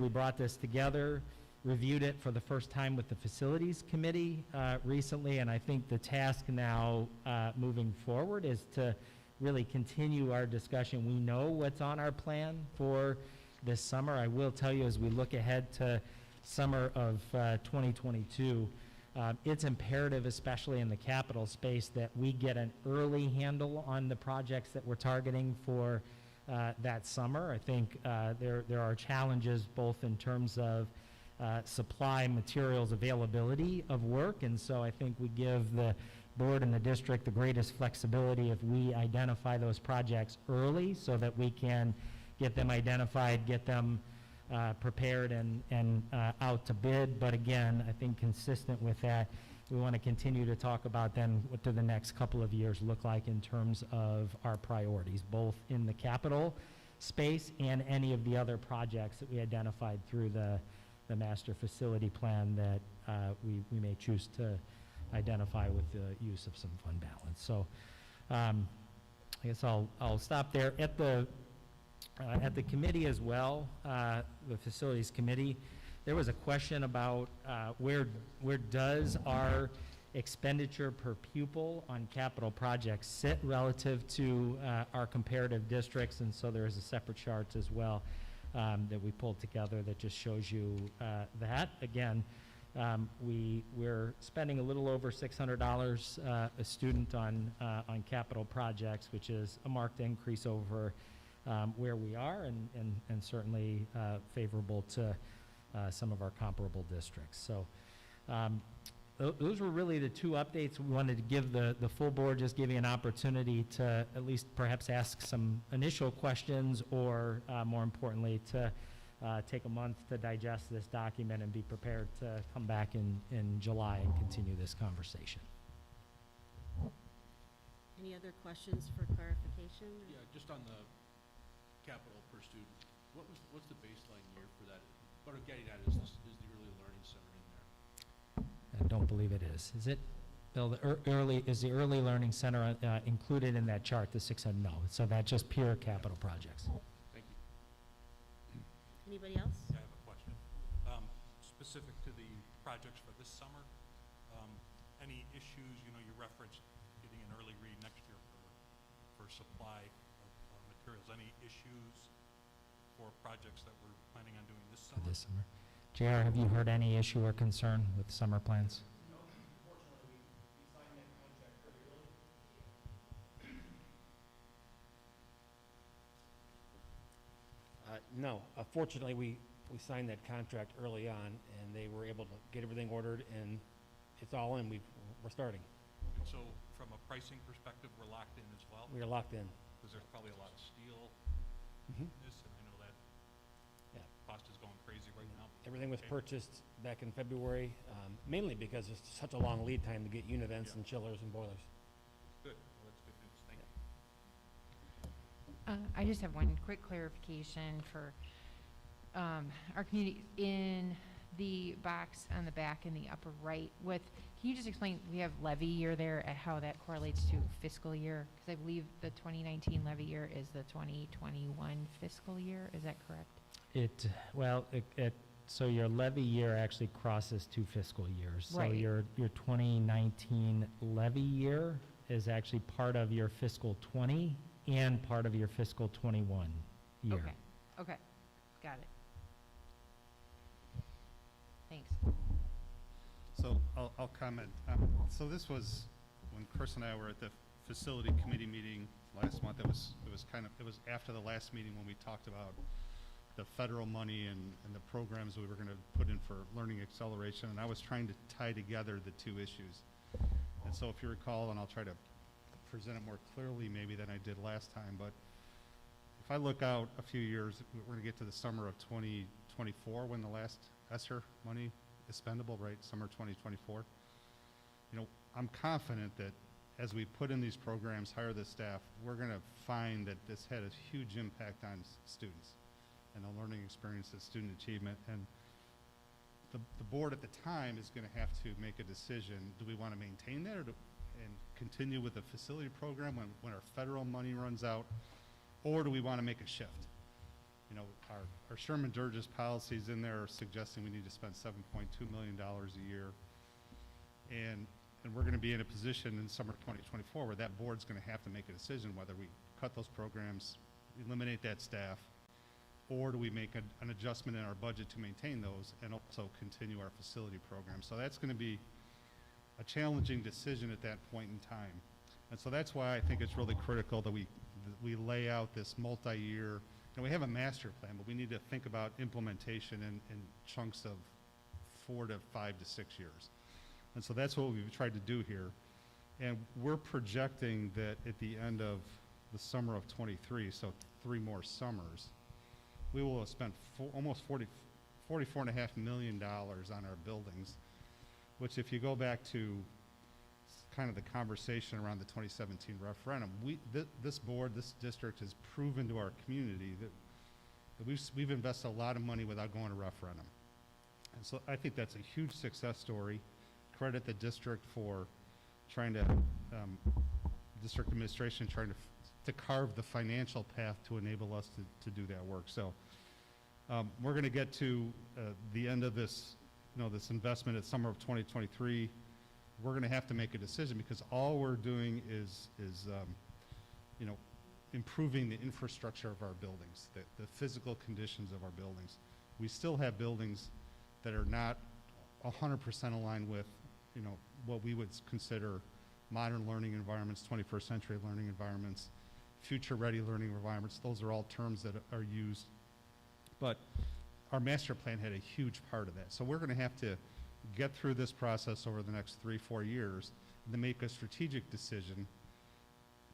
brought this together, reviewed it for the first time with the facilities committee recently, and I think the task now moving forward is to really continue our discussion. We know what's on our plan for this summer. I will tell you, as we look ahead to summer of 2022, it's imperative, especially in the capital space, that we get an early handle on the projects that we're targeting for that summer. I think there are challenges both in terms of supply, materials, availability of work, and so I think we give the board and the district the greatest flexibility if we identify those projects early so that we can get them identified, get them prepared and out to bid. But again, I think consistent with that, we want to continue to talk about then what do the next couple of years look like in terms of our priorities, both in the capital space and any of the other projects that we identified through the master facility plan that we may choose to identify with the use of some fund balance. So I guess I'll stop there. At the committee as well, the facilities committee, there was a question about where does our expenditure per pupil on capital projects sit relative to our comparative districts, and so there is a separate chart as well that we pulled together that just shows you that. Again, we're spending a little over $600 a student on capital projects, which is a marked increase over where we are and certainly favorable to some of our comparable districts. So those were really the two updates we wanted to give the full board, just give you an opportunity to at least perhaps ask some initial questions or more importantly to take a month to digest this document and be prepared to come back in July and continue this conversation.
Any other questions for clarification?
Yeah, just on the capital per student, what's the baseline year for that? What I'm getting at is the early learning center in there?
I don't believe it is. Is it, Bill? Is the early learning center included in that chart? The 600? No. So that's just pure capital projects.
Thank you.
Anybody else?
I have a question. Specific to the projects for this summer, any issues? You know, you referenced getting an early read next year for supply of materials. Any issues for projects that we're planning on doing this summer?
This summer. JR, have you heard any issue or concern with summer plans?
No, unfortunately, we signed that contract pretty early. No, fortunately, we signed that contract early on, and they were able to get everything ordered, and it's all in. We're starting.
And so, from a pricing perspective, we're locked in as well?
We are locked in.
Because there's probably a lot of steel
Mhm.
in this, and I know that cost is going crazy right now.
Everything was
Okay.
purchased back in February, mainly because it's such a long lead time to get univents
Yeah.
and chillers and boilers.
Good, well, that's good news, thank you.
I just have one quick clarification for our community. In the box on the back in the upper right, can you just explain, we have levy year there, and how that correlates to fiscal year? Because I believe the 2019 levy year is the 2021 fiscal year, is that correct?
So your levy year actually crosses two fiscal years.
Right.
So your 2019 levy year is actually part of your fiscal 20 and part of your fiscal 21 year.
Okay, got it. Thank Thanks.
So I'll comment. So this was when Chris and I were at the facility committee meeting last month. It was after the last meeting when we talked about the federal money and the programs we were going to put in for learning acceleration, and I was trying to tie together the two issues. And so if you recall, and I'll try to present it more clearly maybe than I did last time, but if I look out a few years, we're going to get to the summer of 2024 when the last ESSER money is spendable, right? Summer 2024. You know, I'm confident that as we put in these programs, hire the staff, we're going to find that this had a huge impact on students and the learning experiences, student achievement. And the board at the time is going to have to make a decision. Do we want to maintain that and continue with the facility program when our federal money runs out? Or do we want to make a shift? You know, our Sherman Durgis policies in there are suggesting we need to spend $7.2 million a year. And we're going to be in a position in summer 2024 where that board's going to have to make a decision whether we cut those programs, eliminate that staff, or do we make an adjustment in our budget to maintain those and also continue our facility program. So that's going to be a challenging decision at that point in time. And so that's why I think it's really critical that we lay out this multi-year, and we have a master plan, but we need to think about implementation in chunks of 4 to 5 to 6 years. And so that's what we've tried to do here. And we're projecting that at the end of the summer of 23, so 3 more summers, we will have spent almost $44.5 million on our buildings, which if you go back to kind of the conversation around the 2017 referendum, this board, this district has proven to our community that we've invested a lot of money without going to referendum. And so I think that's a huge success story. Credit the district for trying to, district administration trying to carve the financial path to enable us to do that work. So we're going to get to the end of this, this investment at summer of 2023. We're going to have to make a decision because all we're doing is improving the infrastructure of our buildings, the physical conditions of our buildings. We still have buildings that are not 100% aligned with what we would consider modern learning environments, 21st century learning environments, future-ready learning environments. Those are all terms that are used. But our master plan had a huge part of that. So we're going to have to get through this process over the next 3-4 years and then make a strategic decision.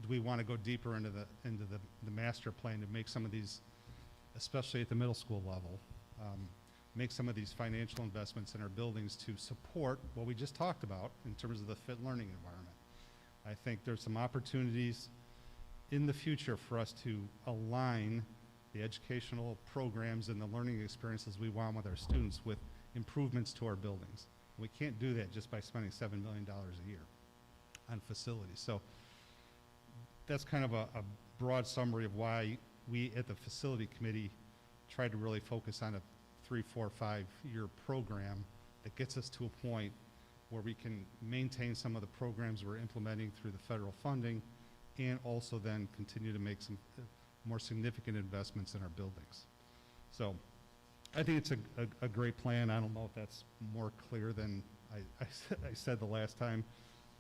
Do we want to go deeper into the master plan to make some of these, especially at the middle school level, make some of these financial investments in our buildings to support what we just talked about in terms of the fit learning environment. I think there's some opportunities in the future for us to align the educational programs and the learning experiences we want with our students with improvements to our buildings. We can't do that just by spending $7 million a year on facilities. So that's kind of a broad summary of why we at the facility committee tried to really focus on a 3, 4, 5-year program that gets us to a point where we can maintain some of the programs we're implementing through the federal funding and also then continue to make some more significant investments in our buildings. So I think it's a great plan. I don't know if that's more clear than I said the last time,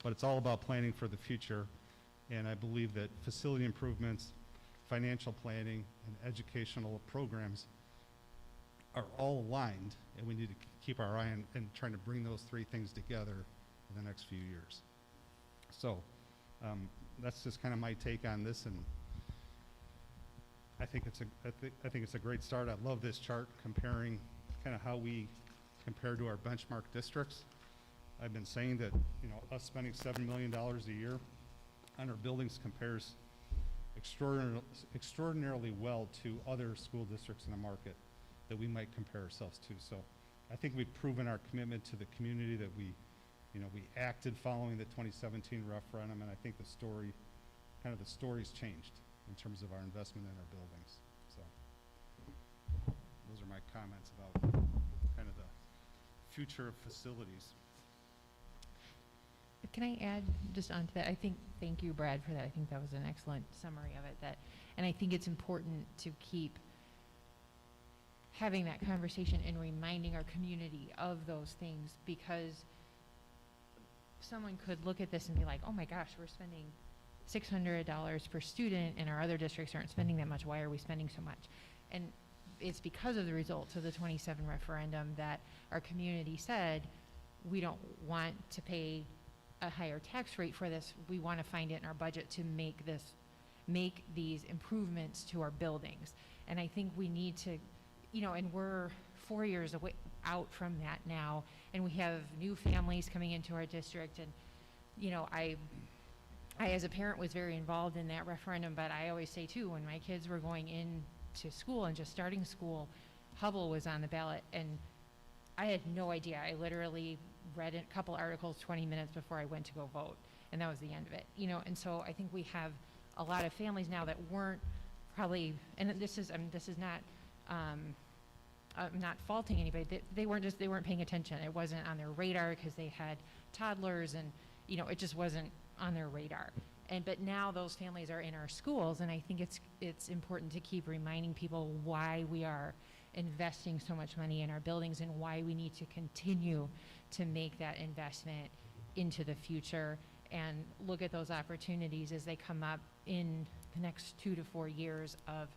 but it's all about planning for the future. And I believe that facility improvements, financial planning, and educational programs are all aligned, and we need to keep our eye on trying to bring those 3 things together in the next few years. So that's just kind of my take on this, and I think it's a great start. I love this chart comparing kind of how we compare to our benchmark districts. I've been saying that us spending $7 million a year on our buildings compares extraordinarily well to other school districts in the market that we might compare ourselves to. So I think we've proven our commitment to the community, that we acted following the 2017 referendum, and I think the story's changed in terms of our investment in our buildings. So those are my comments about kind of the future of facilities.
Can I add just onto that? Thank you, Brad, for that. I think that was an excellent summary of it. And I think it's important to keep having that conversation and reminding our community of those things, because someone could look at this and be like, oh my gosh, we're spending $600 per student and our other districts aren't spending that much. Why are we spending so much? And it's because of the results of the 27 referendum that our community said, we don't want to pay a higher tax rate for this. We want to find it in our budget to make these improvements to our buildings. And I think we need to, and we're 4 years away out from that now, and we have new families coming into our district. And I as a parent was very involved in that referendum, but I always say too, when my kids were going into school and just starting school, Hubble was on the ballot, and I had no idea. I literally read a couple articles 20 minutes before I went to go vote, and that was the end of it. And so I think we have a lot of families now that weren't probably, and this is not, I'm not faulting anybody. They weren't paying attention. It wasn't on their radar because they had toddlers, and it just wasn't on their radar. But now those families are in our schools, and I think it's important to keep reminding people why we are investing so much money in our buildings and why we need to continue to make that investment into the future and look at those opportunities as they come up in the next 2 to 4 years of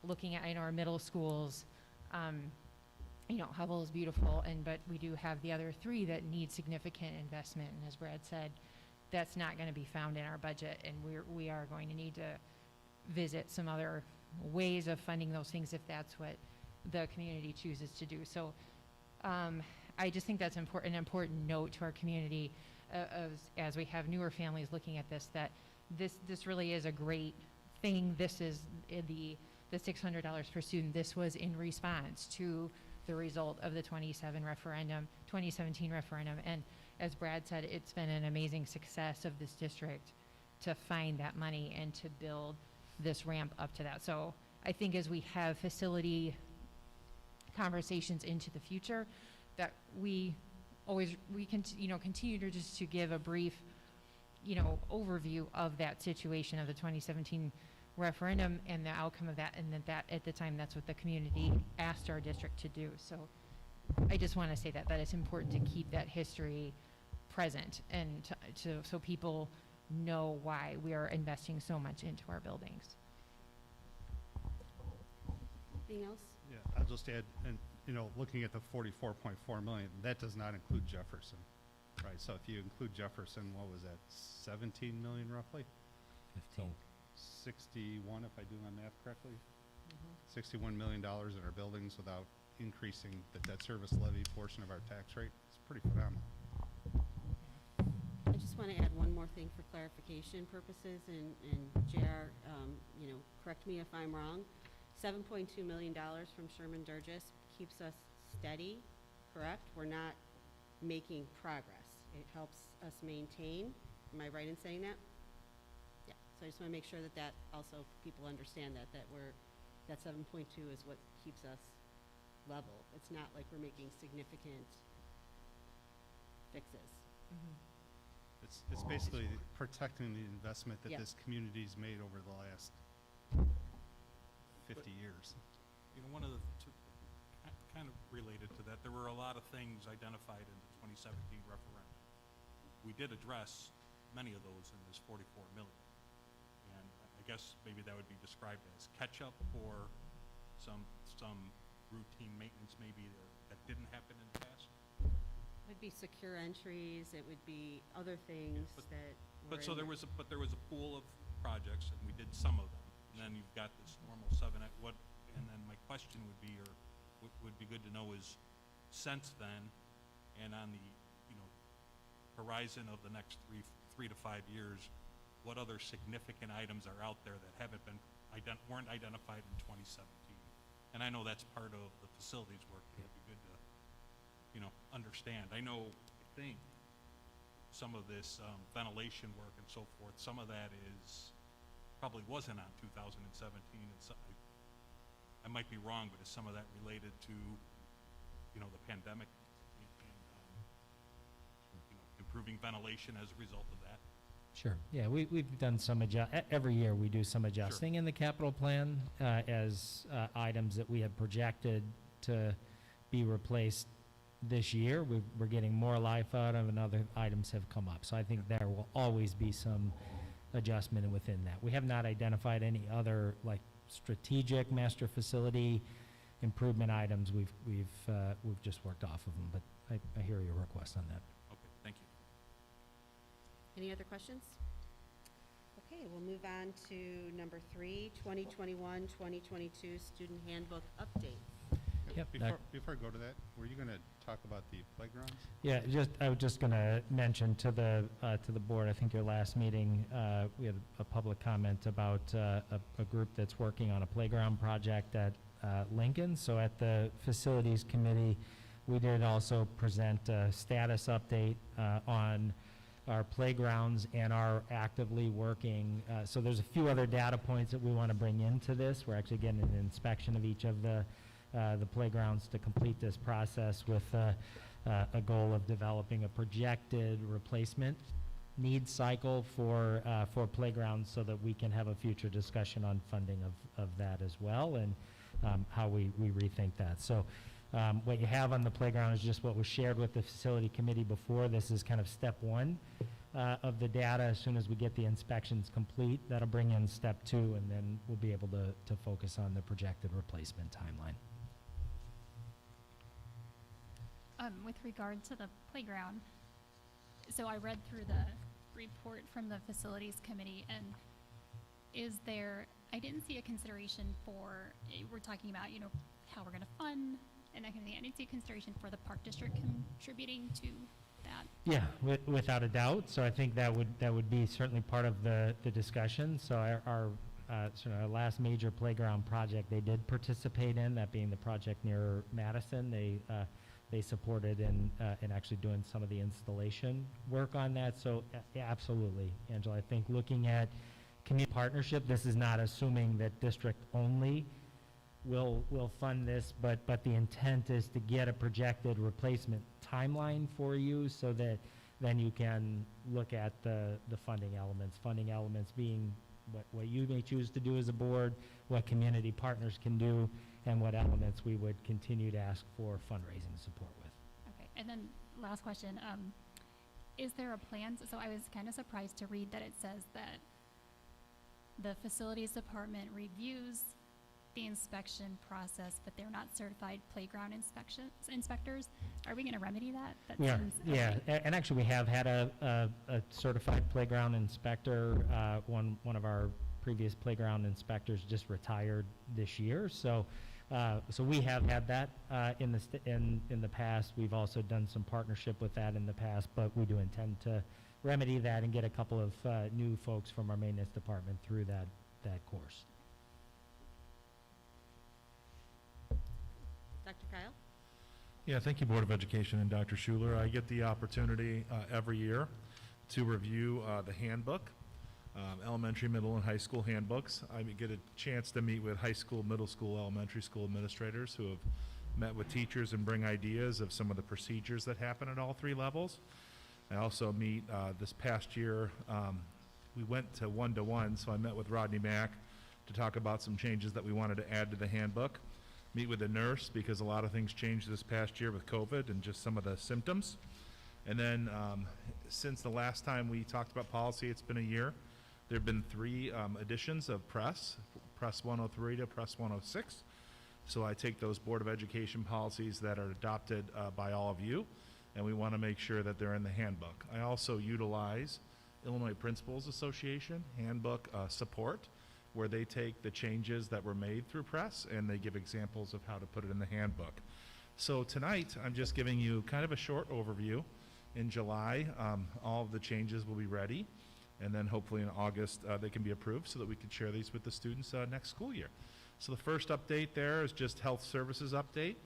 looking at our middle schools. Hubble is beautiful, but we do have the other 3 that need significant investment. And as Brad said, that's not going to be found in our budget, and we are going to need to visit some other ways of funding those things if that's what the community chooses to do. So I just think that's an important note to our community as we have newer families looking at this, that this really is a great thing. This is the $600 per student. This was in response to the result of the 2017 referendum. And as Brad said, it's been an amazing success of this district to find that money and to build this ramp up to that. So I think as we have facility conversations into the future, that we can continue to just to give a brief overview of that situation of the 2017 referendum and the outcome of that, and that at the time that's what the community asked our district to do. So I just want to say that it's important to keep that history present and so people know why we are investing so much into our buildings.
Anything else?
Yeah, I'll just add, and looking at the 44.4 million, that does not include Jefferson, right? So if you include Jefferson, what was that, 17 million roughly?
15.
61, if I do my math correctly. $61 million in our buildings without increasing the debt service levy portion of our tax rate. It's pretty phenomenal.
I just want to add one more thing for clarification purposes, and JR, correct me if I'm wrong. $7.2 million from Sherman Durgis keeps us steady, correct? We're not making progress. It helps us maintain. Am I right in saying that? Yeah. So I just want to make sure that also people understand that 7.2 is what keeps us level. It's not like we're making significant fixes.
Mm-hmm.
It's basically protecting the investment that
Yeah.
this community's made over the last 50 years.
One of the kind of related to that, there were a lot of things identified in the 2017 referendum. We did address many of those in this 44 million. And I guess maybe that would be described as catch-up or some routine maintenance maybe that didn't happen in the past.
It would be secure entries. It would be other things that.
But so there was a pool of projects, and we did some of them. And then you've got this normal 7 at what, and then my question would be, or would be good to know is, since then, and on the horizon of the next three to 5 years, what other significant items are out there that weren't identified in 2017? And I know that's part of the facilities work. It'd be good to understand. I think some of this ventilation work and so forth, some of that probably wasn't on 2017. I might be wrong, but is some of that related to the pandemic and improving ventilation as a result of that?
Sure. Yeah, we've done some every year we do some adjusting in the capital plan as items that we have projected to be replaced this year. We're getting more life out of, and other items have come up. So I think there will always be some adjustment within that. We have not identified any other like strategic master facility improvement items. We've just worked off of them, but I hear your request on that.
Okay, thank you.
Any other questions? Okay, we'll move on to number 3, 2021-2022 Student Handbook Update.
Yep,
Before I go to that, were you going to talk about the playgrounds?
Yeah, I was just going to mention to the board, I think your last meeting, we had a public comment about a group that's working on a playground project at Lincoln. So at the Facilities Committee, we did also present a status update on our playgrounds and are actively working. So there's a few other data points that we want to bring into this. We're actually getting an inspection of each of the playgrounds to complete this process with a goal of developing a projected replacement need cycle for playgrounds so that we can have a future discussion on funding of that as well, and how we rethink that. So what you have on the playground is just what was shared with the facility committee before. This is kind of step 1 of the data. As soon as we get the inspections complete, that'll bring in step 2, and then we'll be able to focus on the projected replacement timeline.
With regard to the playground, so I read through the report from the facilities committee, and I didn't see a consideration for, we're talking about, how we're going to fund and that kind of thing. I didn't see a consideration for the park district contributing to that.
Yeah, without a doubt. So I think that would be certainly part of the discussion. So our our last major playground project they did participate in, that being the project near Madison. They supported in actually doing some of the installation work on that. So yeah, absolutely, Angela. I think looking at community partnership, this is not assuming that district only will fund this, but the intent is to get a projected replacement timeline for you so that then you can look at the funding elements being what you may choose to do as a board, what community partners can do, and what elements we would continue to ask for fundraising support with.
Okay, and then last question, is there a plan? So I was kind of surprised to read that it says that the facilities department reviews the inspection process, but they're not certified playground inspectors. Are we going to remedy that?
Yeah, and actually we have had a certified playground inspector. One of our previous playground inspectors just retired this year, so we have had that in the past. We've also done some partnership with that in the past, but we do intend to remedy that and get a couple of new folks from our maintenance department through that course.
Dr. Kyle?
Yeah, thank you, Board of Education and Dr. Schuler. I get the opportunity every year to review the handbook, elementary, middle, and high school handbooks. I get a chance to meet with high school, middle school, elementary school administrators who have met with teachers and bring ideas of some of the procedures that happen at all 3 levels. I also meet this past year, we went to 1-to-1, so I met with Rodney Mack to talk about some changes that we wanted to add to the handbook. Meet with a nurse because a lot of things changed this past year with COVID and just some of the symptoms. And then since the last time we talked about policy, it's been a year. There have been 3 editions of Press 103 to Press 106. So I take those Board of Education policies that are adopted by all of you, and we want to make sure that they're in the handbook. I also utilize Illinois Principals Association handbook support, where they take the changes that were made through Press and they give examples of how to put it in the handbook. So tonight, I'm just giving you kind of a short overview. In July, all of the changes will be ready, and then hopefully in August, they can be approved so that we can share these with the students next school year. So the first update there is just health services update.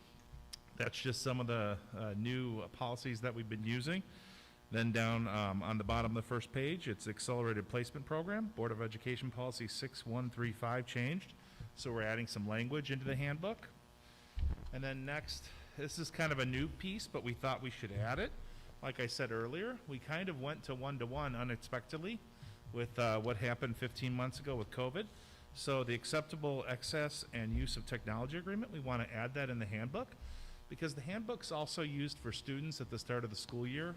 That's just some of the new policies that we've been using. Then down on the bottom of the first page, it's Accelerated Placement Program. Board of Education Policy 6135 changed. So we're adding some language into the handbook. And then next, this is kind of a new piece, but we thought we should add it. Like I said earlier, we kind of went to 1-to-1 unexpectedly with what happened 15 months ago with COVID. So the acceptable access and use of technology agreement, we want to add that in the handbook, because the handbook's also used for students at the start of the school year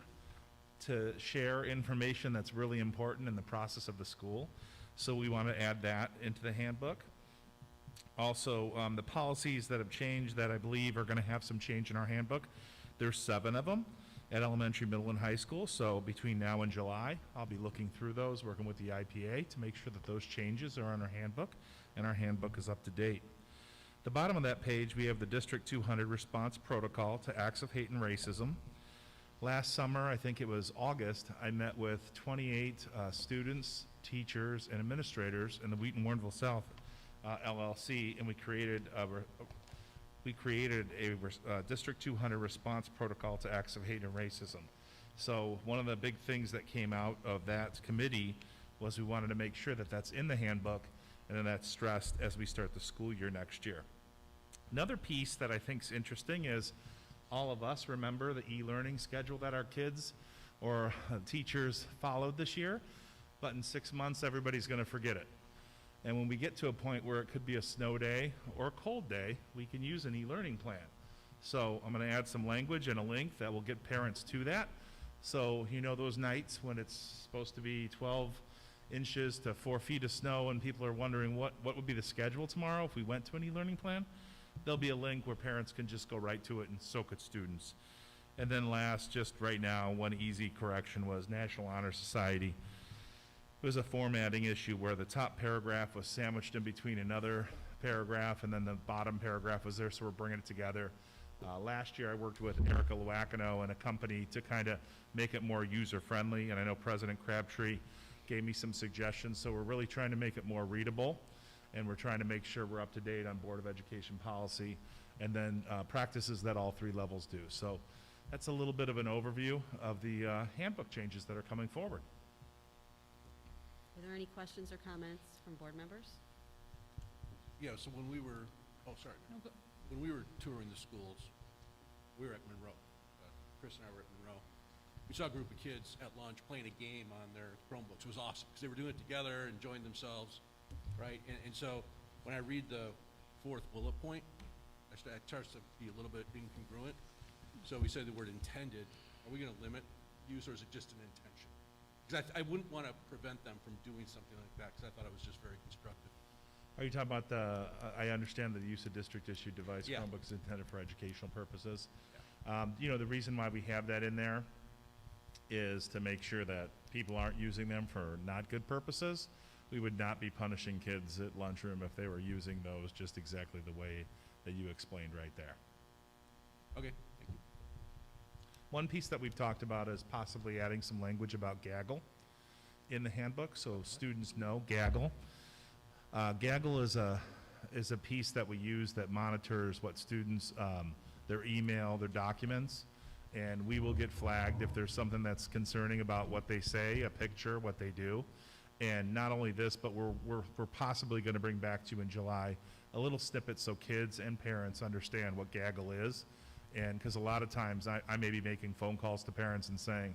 to share information that's really important in the process of the school. So we want to add that into the handbook. Also, the policies that have changed that I believe are going to have some change in our handbook, there's 7 of them at elementary, middle, and high school. So between now and July, I'll be looking through those, working with the IPA to make sure that those changes are on our handbook, and our handbook is up to date. The bottom of that page, we have the District 200 response protocol to acts of hate and racism. Last summer, I think it was August, I met with 28 students, teachers, and administrators in the Wheaton Warrenville South LLC, and we created a District 200 response protocol to acts of hate and racism. So one of the big things that came out of that committee was we wanted to make sure that that's in the handbook and then that's stressed as we start the school year next year. Another piece that I think is interesting is all of us remember the e-learning schedule that our kids or teachers followed this year, but in 6 months everybody's going to forget it. And when we get to a point where it could be a snow day or a cold day, we can use an e-learning plan. So I'm going to add some language and a link that will get parents to that. So you know those nights when it's supposed to be 12 inches to 4 feet of snow and people are wondering what would be the schedule tomorrow if we went to an e-learning plan? There'll be a link where parents can just go right to it, and so could students. And then last, just right now, one easy correction was National Honor Society. It was a formatting issue where the top paragraph was sandwiched in between another paragraph, and then the bottom paragraph was there, so we're bringing it together. Last year I worked with Erica Luacano and a company to kind of make it more user-friendly, and I know President Crabtree gave me some suggestions, so we're really trying to make it more readable, and we're trying to make sure we're up to date on Board of Education policy, and then practices that all 3 levels do. So that's a little bit of an overview of the handbook changes that are coming forward.
Are there any questions or comments from board members?
Yeah, so when we were, when we were touring the schools, we were at Monroe. Chris and I were at Monroe. We saw a group of kids at lunch playing a game on their Chromebooks. It was awesome because they were doing it together, enjoying themselves, right? And so when I read the 4th bullet point, it starts to be a little bit incongruent. So we said the word intended. Are we going to limit use, or is it just an intention? Because I wouldn't want to prevent them from doing something like that because I thought it was just very constructive.
Are you talking about the, I understand the use of district-issued device
Yeah.
Chromebooks intended for educational purposes. You know, the reason why we have that in there is to make sure that people aren't using them for not good purposes. We would not be punishing kids at lunchroom if they were using those just exactly the way that you explained right there.
Okay, thank you.
One piece that we've talked about is possibly adding some language about gaggle in the handbook, so students know gaggle. Gaggle is a piece that we use that monitors what students, their email, their documents, and we will get flagged if there's something that's concerning about what they say, a picture, what they do. And not only this, but we're possibly going to bring back to you in July a little snippet so kids and parents understand what gaggle is. And because a lot of times I may be making phone calls to parents and saying,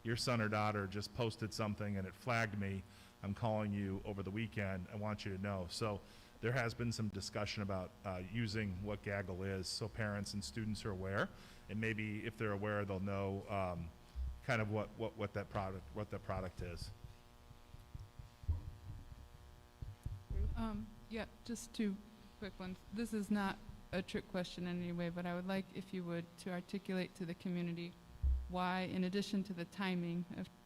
your son or daughter just posted something and it flagged me. I'm calling you over the weekend. I want you to know. So there has been some discussion about using what gaggle is so parents and students are aware. And maybe if they're aware, they'll know kind of what that product is.
Yeah, just 2 quick ones. This is not a trick question in any way, but I would like, if you would, to articulate to the community why, in addition to the timing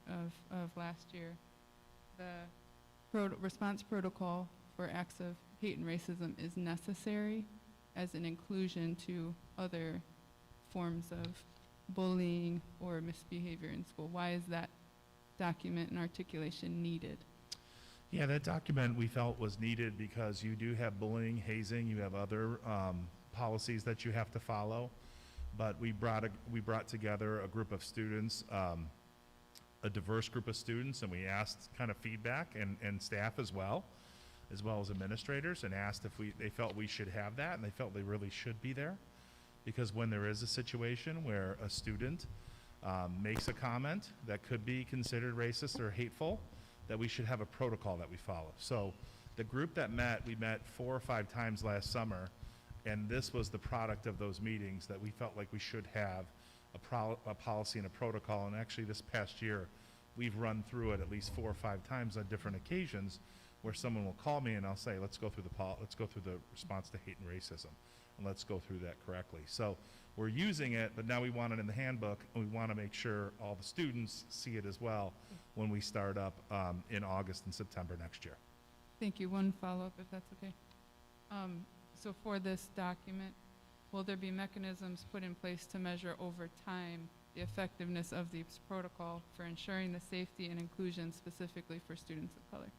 of last year, the response protocol for acts of hate and racism is necessary as an inclusion to other forms of bullying or misbehavior in school. Why is that document and articulation needed?
Yeah, that document we felt was needed because you do have bullying, hazing, you have other policies that you have to follow. But we brought together a group of students, a diverse group of students, and we asked kind of feedback and staff as well as administrators, and asked if they felt we should have that, and they felt they really should be there. Because when there is a situation where a student makes a comment that could be considered racist or hateful, that we should have a protocol that we follow. So The group that met, we met 4 or 5 times last summer, and this was the product of those meetings, that we felt like we should have a policy and a protocol. And actually this past year, we've run through it at least 4 or 5 times on different occasions, where someone will call me and I'll say, let's go through the response to hate and racism, and let's go through that correctly. So we're using it, but now we want it in the handbook, and we want to make sure all the students see it as well when we start up in August and September next year.
Thank you. One follow-up, if that's okay. So for this document, will there be mechanisms put in place to measure over time the effectiveness of the protocol for ensuring the safety and inclusion specifically for students of color?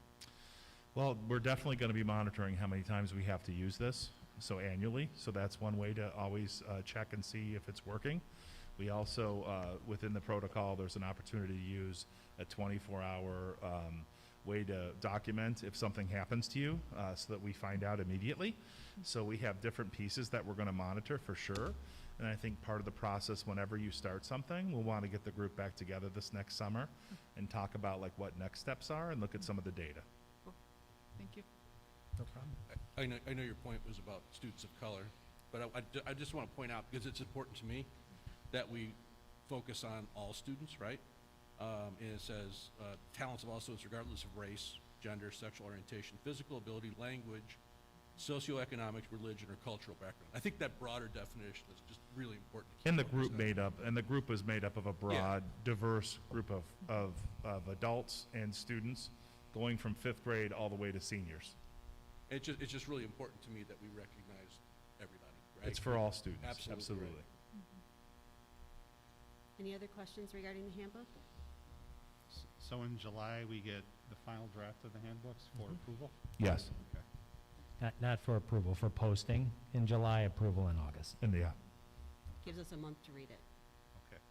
Well, we're definitely going to be monitoring how many times we have to use this, so annually. So that's one way to always check and see if it's working. We also, within the protocol, there's an opportunity to use a 24-hour way to document if something happens to you, so that we find out immediately. So we have different pieces that we're going to monitor for sure. And I think part of the process, whenever you start something, we'll want to get the group back together this next summer and talk about like what next steps are and look at some of the data.
Thank you.
No problem.
I know your point was about students of color, but I just want to point out, because it's important to me, that we focus on all students, right? And it says, talents of all students regardless of race, gender, sexual orientation, physical ability, language, socioeconomic, religion, or cultural background. I think that broader definition is just really important to keep
And the
focused on.
group was made up of a broad, diverse group of adults and students, going from 5th grade all the way to seniors.
It's just really important to me that we recognize everybody, right?
It's for all students.
Absolutely right.
Any other questions regarding the handbook?
So in July, we get the final draft of the handbooks for approval?
Yes.
Okay.
Not for approval, for posting in July, approval in August.
And yeah.
Gives us a month to read it.
Okay.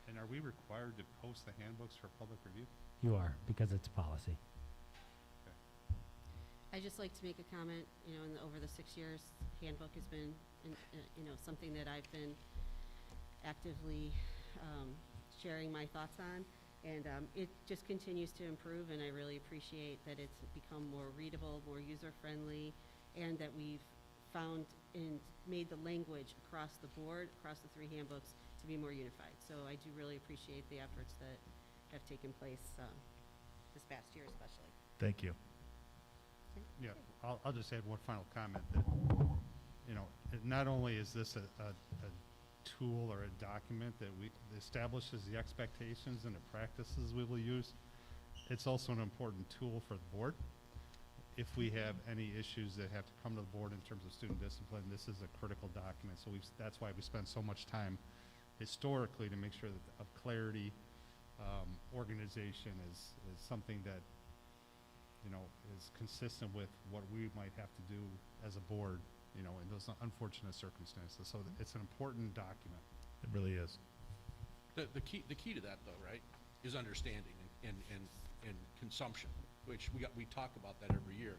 And are we required to post the handbooks for public review?
You are, because it's policy.
I'd just like to make a comment, over the 6 years, handbook has been, something that I've been actively sharing my thoughts on, and it just continues to improve, and I really appreciate that it's become more readable, more user-friendly, and that we've found and made the language across the board, across the 3 handbooks, to be more unified. So I do really appreciate the efforts that have taken place this past year especially.
Thank you.
Yeah, I'll just add one final comment that, not only is this a tool or a document that establishes the expectations and the practices we will use, it's also an important tool for the board. If we have any issues that have to come to the board in terms of student discipline, this is a critical document. So that's why we spend so much time historically to make sure that of clarity, organization is something that is consistent with what we might have to do as a board, in those unfortunate circumstances. So it's an important document.
It really is.
The key to that, though, right, is understanding and consumption, which we talk about that every year.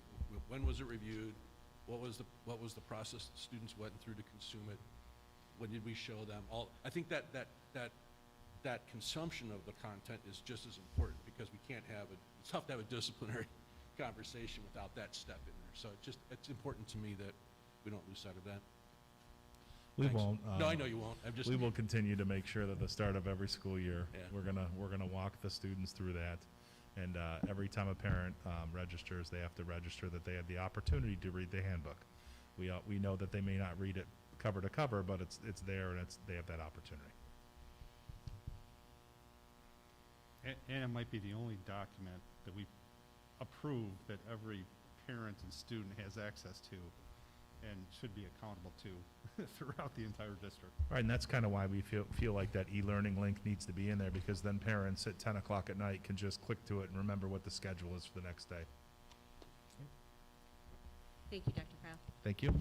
When was it reviewed? What was the process the students went through to consume it? When did we show them? I think that consumption of the content is just as important, because we can't have it's tough to have a disciplinary conversation without that step in there. So it's important to me that we don't lose sight of that.
We
Thanks.
won't.
No, I know you won't.
We will continue to make sure that at the start of every school year,
Yeah.
we're gonna walk the students through that. And every time a parent registers, they have to register that they had the opportunity to read the handbook. We know that they may not read it cover to cover, but it's there, and they have that opportunity.
And it might be the only document that we approve that every parent and student has access to and should be accountable to throughout the entire district.
Right, and that's kind of why we feel like that e-learning link needs to be in there, because then parents at 10 o'clock at night can just click to it and remember what the schedule is for the next day.
Thank you, Dr. Kyle.
Thank you.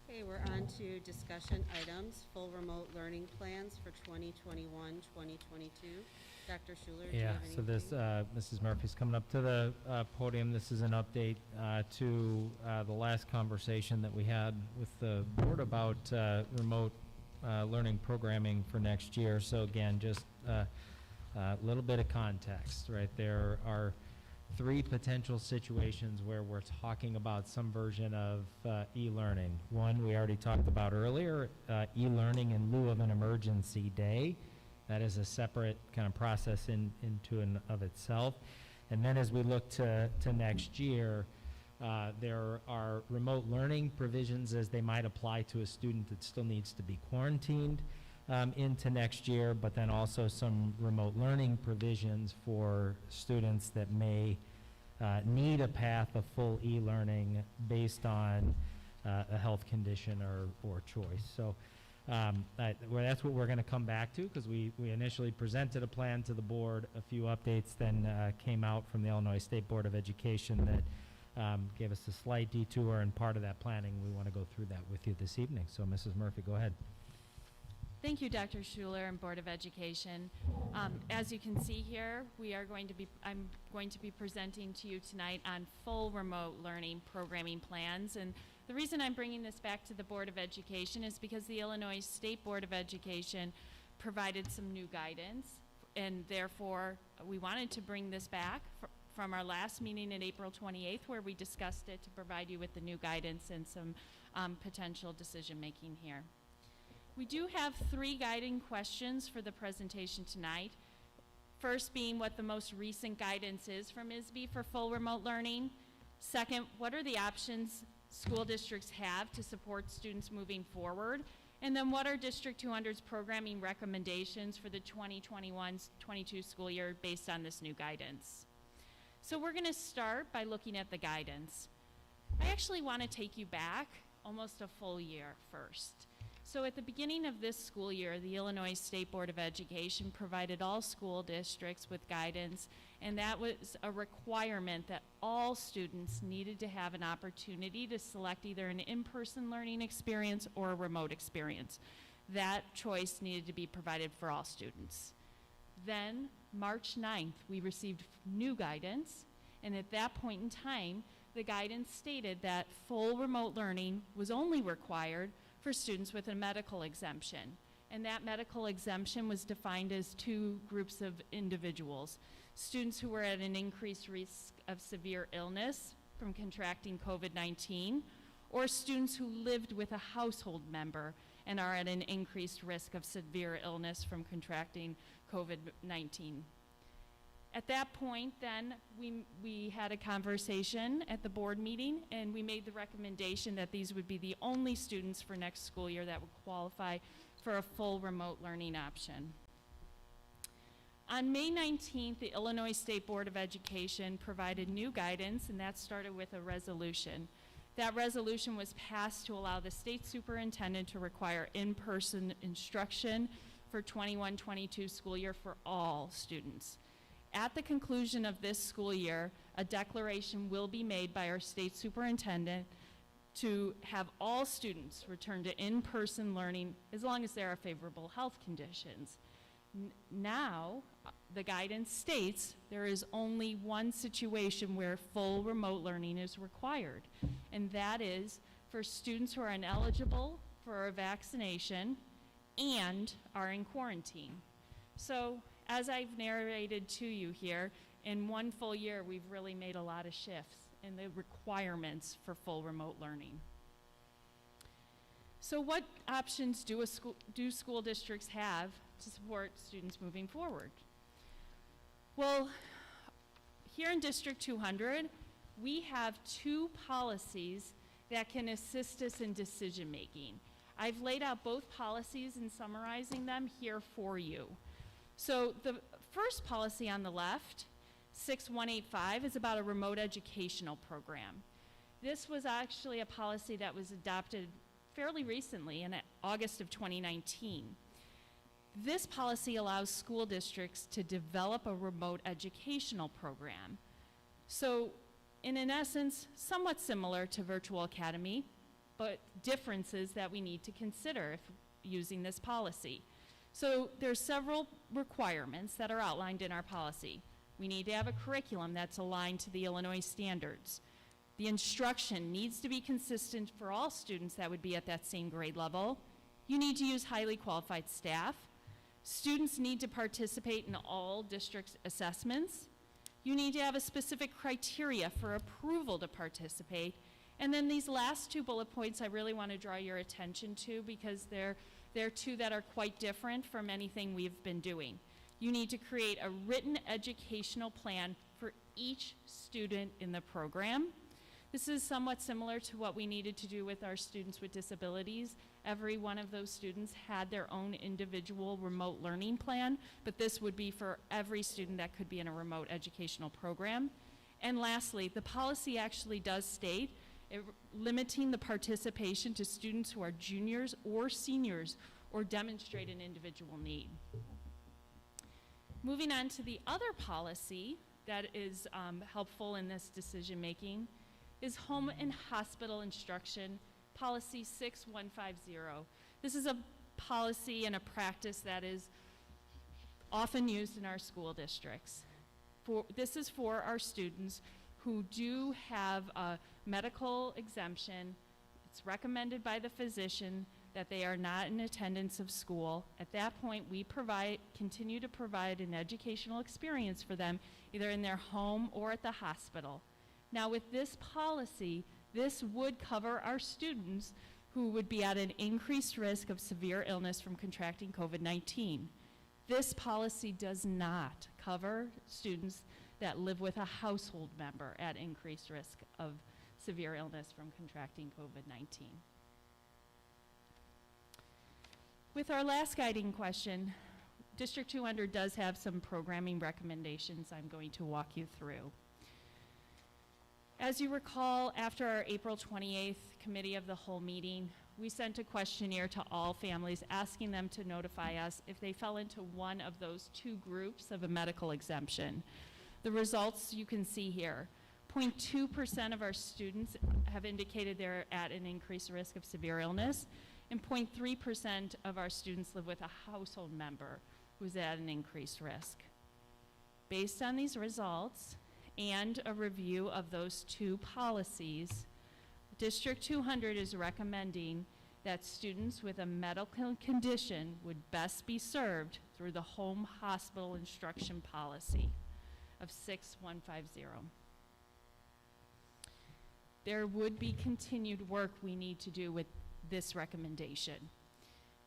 Okay, we're on to discussion items, full remote learning plans for 2021, 2022. Dr. Schuler, do you
Yeah,
have
so this, Mrs. Murphy's coming up to the podium. This is an update to the last conversation that we had with the board about remote learning programming for next year. So again, just a little bit of context, right? There are 3 potential situations where we're talking about some version of e-learning. One we already talked about earlier, e-learning in lieu of an emergency day. That is a separate kind of process into and of itself. And then as we look to next year, there are remote learning provisions as they might apply to a student that still needs to be quarantined into next year, but then also some remote learning provisions for students that may need a path of full e-learning based on a health condition or choice. So that's what we're going to come back to, because we initially presented a plan to the board. A few updates then came out from the Illinois State Board of Education that gave us a slight detour, and part of that planning, we want to go through that with you this evening. So Mrs. Murphy, go ahead.
Thank you, Dr. Schuler and Board of Education. As you can see here, I'm going to be presenting to you tonight on full remote learning programming plans. And the reason I'm bringing this back to the Board of Education is because the Illinois State Board of Education provided some new guidance, and therefore we wanted to bring this back from our last meeting on April 28th, where we discussed it, to provide you with the new guidance and some potential decision making here. We do have 3 guiding questions for the presentation tonight. First being what the most recent guidance is from ISB for full remote learning. Second, what are the options school districts have to support students moving forward? And then what are District 200's programming recommendations for the 2021-22 school year based on this new guidance? So we're going to start by looking at the guidance. I actually want to take you back almost a full year first. So at the beginning of this school year, the Illinois State Board of Education provided all school districts with guidance, and that was a requirement that all students needed to have an opportunity to select either an in-person learning experience or a remote experience. That choice needed to be provided for all students. Then, March 9th, we received new guidance, and at that point in time, the guidance stated that full remote learning was only required for students with a medical exemption. And that medical exemption was defined as 2 groups of individuals: students who were at an increased risk of severe illness from contracting COVID-19, or students who lived with a household member and are at an increased risk of severe illness from contracting COVID-19. At that point, then, we had a conversation at the board meeting, and we made the recommendation that these would be the only students for next school year that would qualify for a full remote learning option. On May 19th, the Illinois State Board of Education provided new guidance, and that started with a resolution. That resolution was passed to allow the state superintendent to require in-person instruction for 21-22 school year for all students. At the conclusion of this school year, a declaration will be made by our state superintendent to have all students return to in-person learning as long as there are favorable health conditions. Now, the guidance states there is only one situation where full remote learning is required, and that is for students who are ineligible for a vaccination and are in quarantine. So, as I've narrated to you here, in one full year, we've really made a lot of shifts in the requirements for full remote learning. So what options do school districts have to support students moving forward? Well, here in District 200, we have 2 policies that can assist us in decision making. I've laid out both policies and summarizing them here for you. So the first policy on the left, 6185, is about a remote educational program. This was actually a policy that was adopted fairly recently in August of 2019. This policy allows school districts to develop a remote educational program. So in essence, somewhat similar to Virtual Academy, but differences that we need to consider if using this policy. So there's several requirements that are outlined in our policy. We need to have a curriculum that's aligned to the Illinois standards. The instruction needs to be consistent for all students that would be at that same grade level. You need to use highly qualified staff. Students need to participate in all district assessments. You need to have a specific criteria for approval to participate. And then these last two bullet points I really want to draw your attention to because they're two that are quite different from anything we've been doing. You need to create a written educational plan for each student in the program. This is somewhat similar to what we needed to do with our students with disabilities. Every one of those students had their own individual remote learning plan, but this would be for every student that could be in a remote educational program. And lastly, the policy actually does state limiting the participation to students who are juniors or seniors or demonstrate an individual need. Moving on to the other policy that is helpful in this decision making is home and hospital instruction, policy 6150. This is a policy and a practice that is often used in our school districts. This is for our students who do have a medical exemption. It's recommended by the physician that they are not in attendance of school. At that point, we continue to provide an educational experience for them, either in their home or at the hospital. Now with this policy, this would cover our students who would be at an increased risk of severe illness from contracting COVID-19. This policy does not cover students that live with a household member at increased risk of severe illness from contracting COVID-19. With our last guiding question, District 200 does have some programming recommendations I'm going to walk you through. As you recall, after our April 28th Committee of the Whole meeting, we sent a questionnaire to all families asking them to notify us if they fell into one of those two groups of a medical exemption. The results you can see here. 0.2% of our students have indicated they're at an increased risk of severe illness, and 0.3% of our students live with a household member who's at an increased risk. Based on these results and a review of those two policies, District 200 is recommending that students with a medical condition would best be served through the home hospital instruction policy of 6150. There would be continued work we need to do with this recommendation.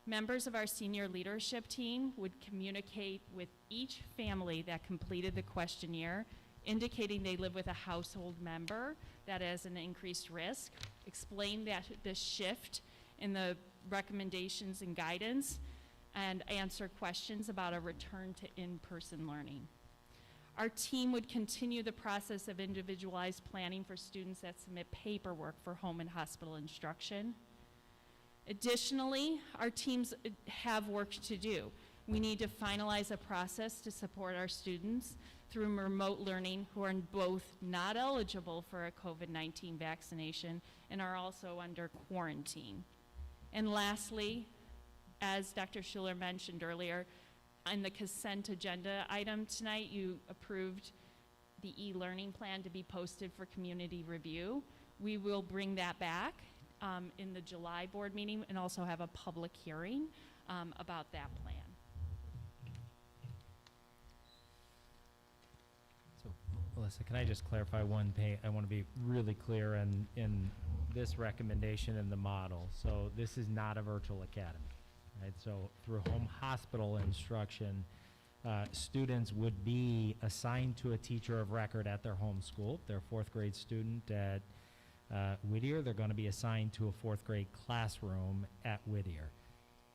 Members of our senior leadership team would communicate with each family that completed the questionnaire, indicating they live with a household member that has an increased risk, explain that the shift in the recommendations and guidance, and answer questions about a return to in-person learning. Our team would continue the process of individualized planning for students that submit paperwork for home and hospital instruction. Additionally, our teams have work to do. We need to finalize a process to support our students through remote learning who are both not eligible for a COVID-19 vaccination and are also under quarantine. And lastly, as Dr. Schuler mentioned earlier, on the consent agenda item tonight, you approved the e-learning plan to be posted for community review. We will bring that back in the July board meeting and also have a public hearing about that plan.
So, Melissa, can I just clarify one thing? I want to be really clear in this recommendation in the model. So this is not a virtual academy. Right, so through home hospital instruction, students would be assigned to a teacher of record at their home school. If they're a fourth grade student at Whittier, they're going to be assigned to a fourth grade classroom at Whittier.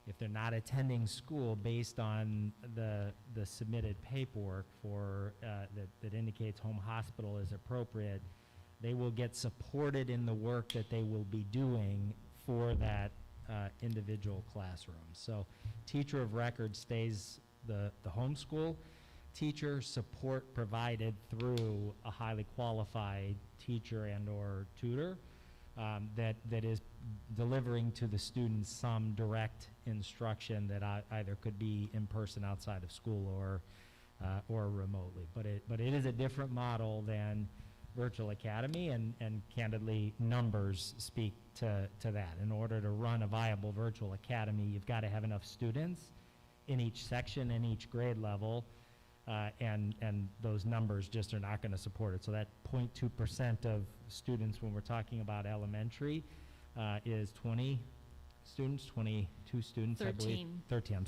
If they're not attending school based on the submitted paperwork for that indicates home hospital is appropriate, they will get supported in the work that they will be doing for that individual classroom. So teacher of record stays the homeschool teacher, support provided through a highly qualified teacher and or tutor that is delivering to the students some direct instruction that either could be in person outside of school or remotely. But it is a different model than virtual academy, and candidly numbers speak to that. In order to run a viable virtual academy, you've got to have enough students in each section and each grade level and those numbers just are not going to support it. So that 0.2% of students, when we're talking about elementary, is 20 students, 22 students, I believe. 13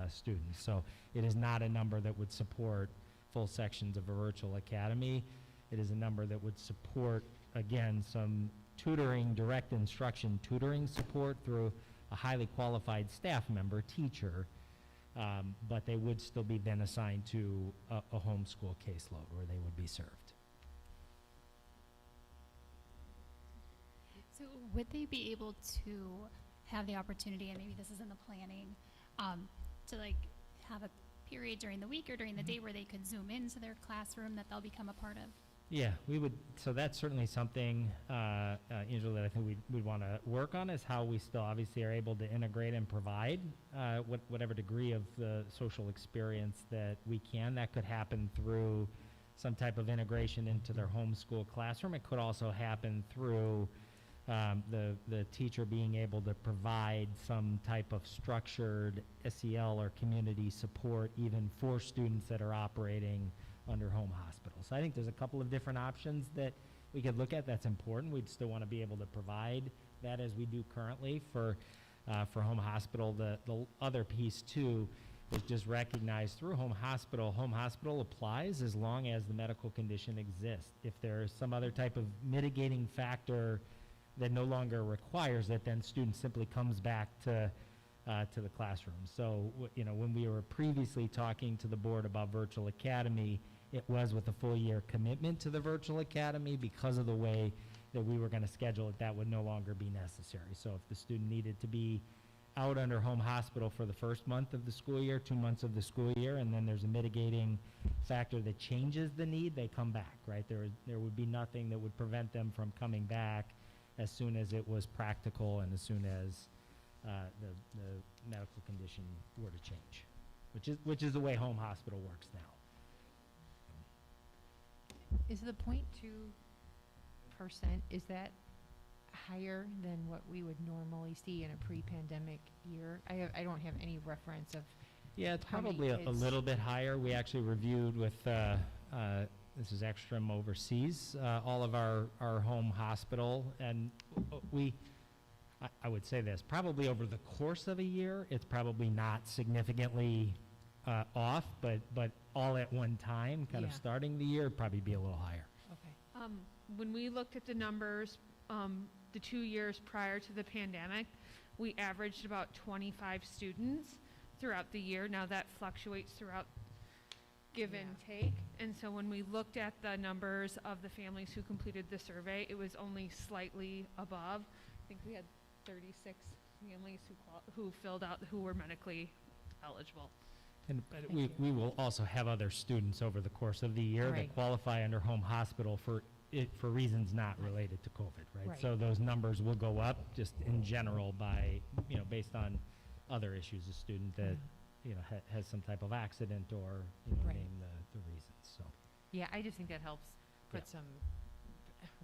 students. So it is not a number that would support full sections of a virtual academy. It is a number that would support, again, some tutoring, direct instruction tutoring support through a highly qualified staff member, teacher, but they would still be then assigned to a homeschool caseload where they would be served.
So would they be able to have the opportunity, and maybe this is in the planning, to like have a period during the week or during the day where they could Zoom into their classroom that they'll become a part of?
Yeah, we would, so that's certainly something, Angela, that I think we'd want to work on, is how we still obviously are able to integrate and provide whatever degree of the social experience that we can. That could happen through some type of integration into their homeschool classroom. It could also happen through the teacher being able to provide some type of structured SEL or community support even for students that are operating under home hospital. So I think there's a couple of different options that we could look at. That's important. We'd still want to be able to provide that as we do currently for home hospital. The other piece too is just recognize through home hospital applies as long as the medical condition exists. If there's some other type of mitigating factor that no longer requires it, then student simply comes back to the classroom. So, when we were previously talking to the board about virtual academy, it was with a full year commitment to the virtual academy. Because of the way that we were going to schedule it, that would no longer be necessary. So if the student needed to be out under home hospital for the first month of the school year, 2 months of the school year, and then there's a mitigating factor that changes the need, they come back, right? There would be nothing that would prevent them from coming back as soon as it was practical and as soon as the medical condition were to change, which is the way home hospital works now.
Is the 0.2%, is that higher than what we would normally see in a pre-pandemic year? I don't have any reference of.
Yeah, it's
how many
probably a little bit higher. We actually reviewed with, this is Ekstrom overseas, all of our home hospital, and I would say this, probably over the course of a year, it's probably not significantly off, but all at one time, kind of
Yeah.
starting the year, it'd probably be a little higher.
Okay.
When we looked at the numbers, the 2 years prior to the pandemic, we averaged about 25 students throughout the year. Now that fluctuates throughout give and take. And so when we looked at the numbers of the families who completed the survey, it was only slightly above. I think we had 36 families who filled out, who were medically eligible.
But we will also have other students over the course of the year
Right.
that qualify under home hospital for reasons not related to COVID, right?
Right.
So those numbers will go up just in general by, based on other issues, a student that, has some type of accident or,
Right.
name the reasons, so.
Yeah, I just think that helps put
Yeah.
some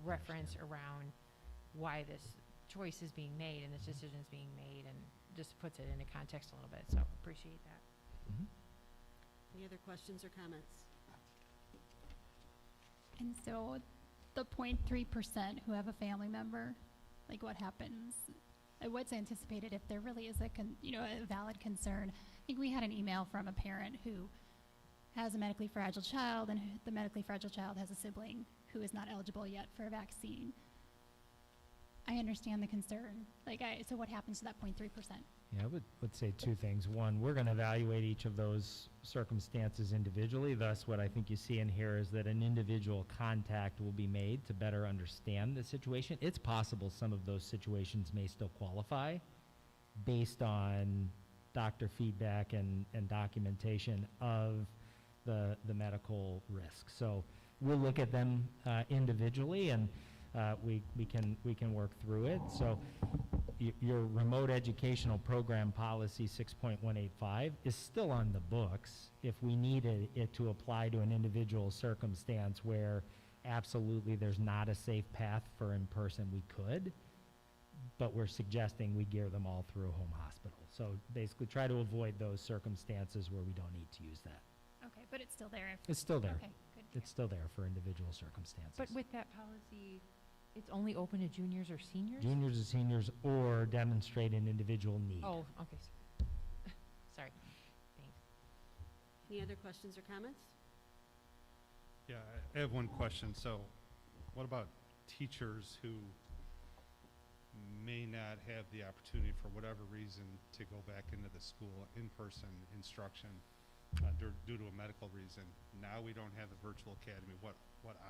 reference around why this choice is being made and this decision is being made, and just puts it into context a little bit, so appreciate that.
Any other questions or comments?
And so the 0.3% who have a family member, like what happens? What's anticipated if there really is a valid concern? I think we had an email from a parent who has a medically fragile child, and the medically fragile child has a sibling who is not eligible yet for a vaccine. I understand the concern. So what happens to that 0.3%?
Yeah, I would say two things. One, we're going to evaluate each of those circumstances individually. Thus, what I think you see in here is that an individual contact will be made to better understand the situation. It's possible some of those situations may still qualify based on doctor feedback and documentation of the medical risk. So we'll look at them individually, and we can work through it. So your remote educational program policy 6.185 is still on the books. If we needed it to apply to an individual circumstance where absolutely there's not a safe path for in-person, we could, but we're suggesting we gear them all through home hospital. So basically try to avoid those circumstances where we don't need to use that.
Okay. But it's still there.
It's still there.
Okay, good.
It's still there for individual circumstances.
But with that policy, it's only open to juniors or seniors?
Juniors and seniors or demonstrate an individual need.
Oh, okay. Sorry. Thanks.
Any other questions or comments?
Yeah, I have one question. So what about teachers who may not have the opportunity for whatever reason to go back into the school in-person instruction due to a medical reason? Now we don't have the virtual academy. What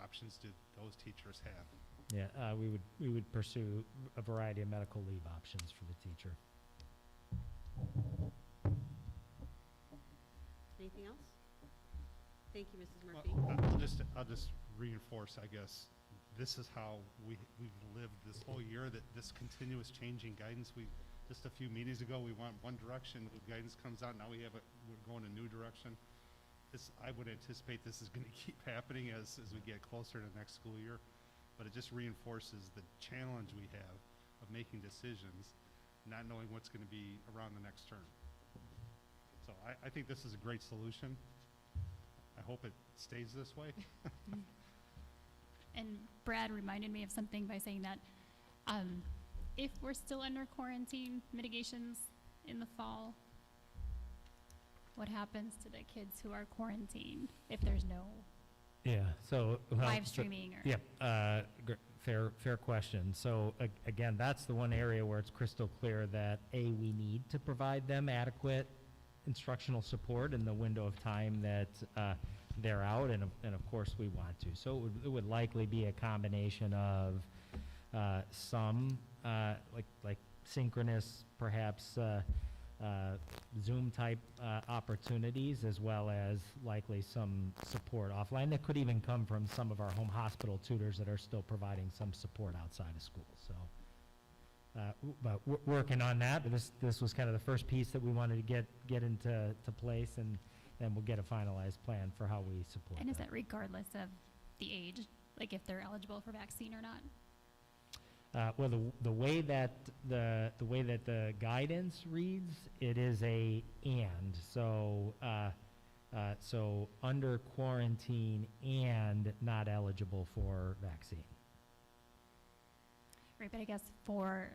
options do those teachers have?
Yeah, we would pursue a variety of medical leave options for the teacher.
Anything else? Thank you, Mrs.
Well,
Murphy.
I'll just reinforce, I guess, this is how we've lived this whole year, that this continuous changing guidance. Just a few meetings ago, we went one direction, the guidance comes out, now we're going a new direction. I would anticipate this is gonna keep happening as we get closer to the next school year, but it just reinforces the challenge we have of making decisions, not knowing what's gonna be around the next turn. So I think this is a great solution. I hope it stays this way.
And Brad reminded me of something by saying that if we're still under quarantine mitigations in the fall, what happens to the kids who are quarantined if there's no
Yeah, so. well,
live
so-
streaming or?
Yep, fair question. So again, that's the one area where it's crystal clear that we need to provide them adequate instructional support in the window of time that they're out, and of course we want to. So it would likely be a combination of some like synchronous, perhaps Zoom type opportunities, as well as likely some support offline that could even come from some of our home hospital tutors that are still providing some support outside of school. So, but we're working on that. But this was kind of the first piece that we wanted to get into place, and then we'll get a finalized plan for how we support.
And is that regardless of the age, like if they're eligible for vaccine or not?
Well, the way that the guidance reads, it is a and. So so under quarantine and not eligible for vaccine.
Right, but I guess for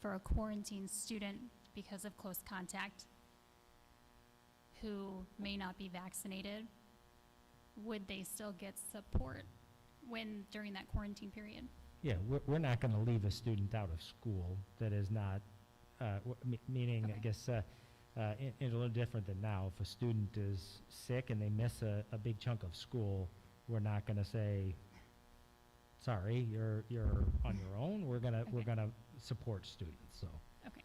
a quarantine student because of close contact who may not be vaccinated, would they still get support during that quarantine period?
Yeah, we're not going to leave a student out of school that is not, meaning,
Okay.
I guess, it's a little different than now. If a student is sick and they miss a big chunk of school, we're not going to say, sorry, you're on your own. We're gonna support students. So.
Okay.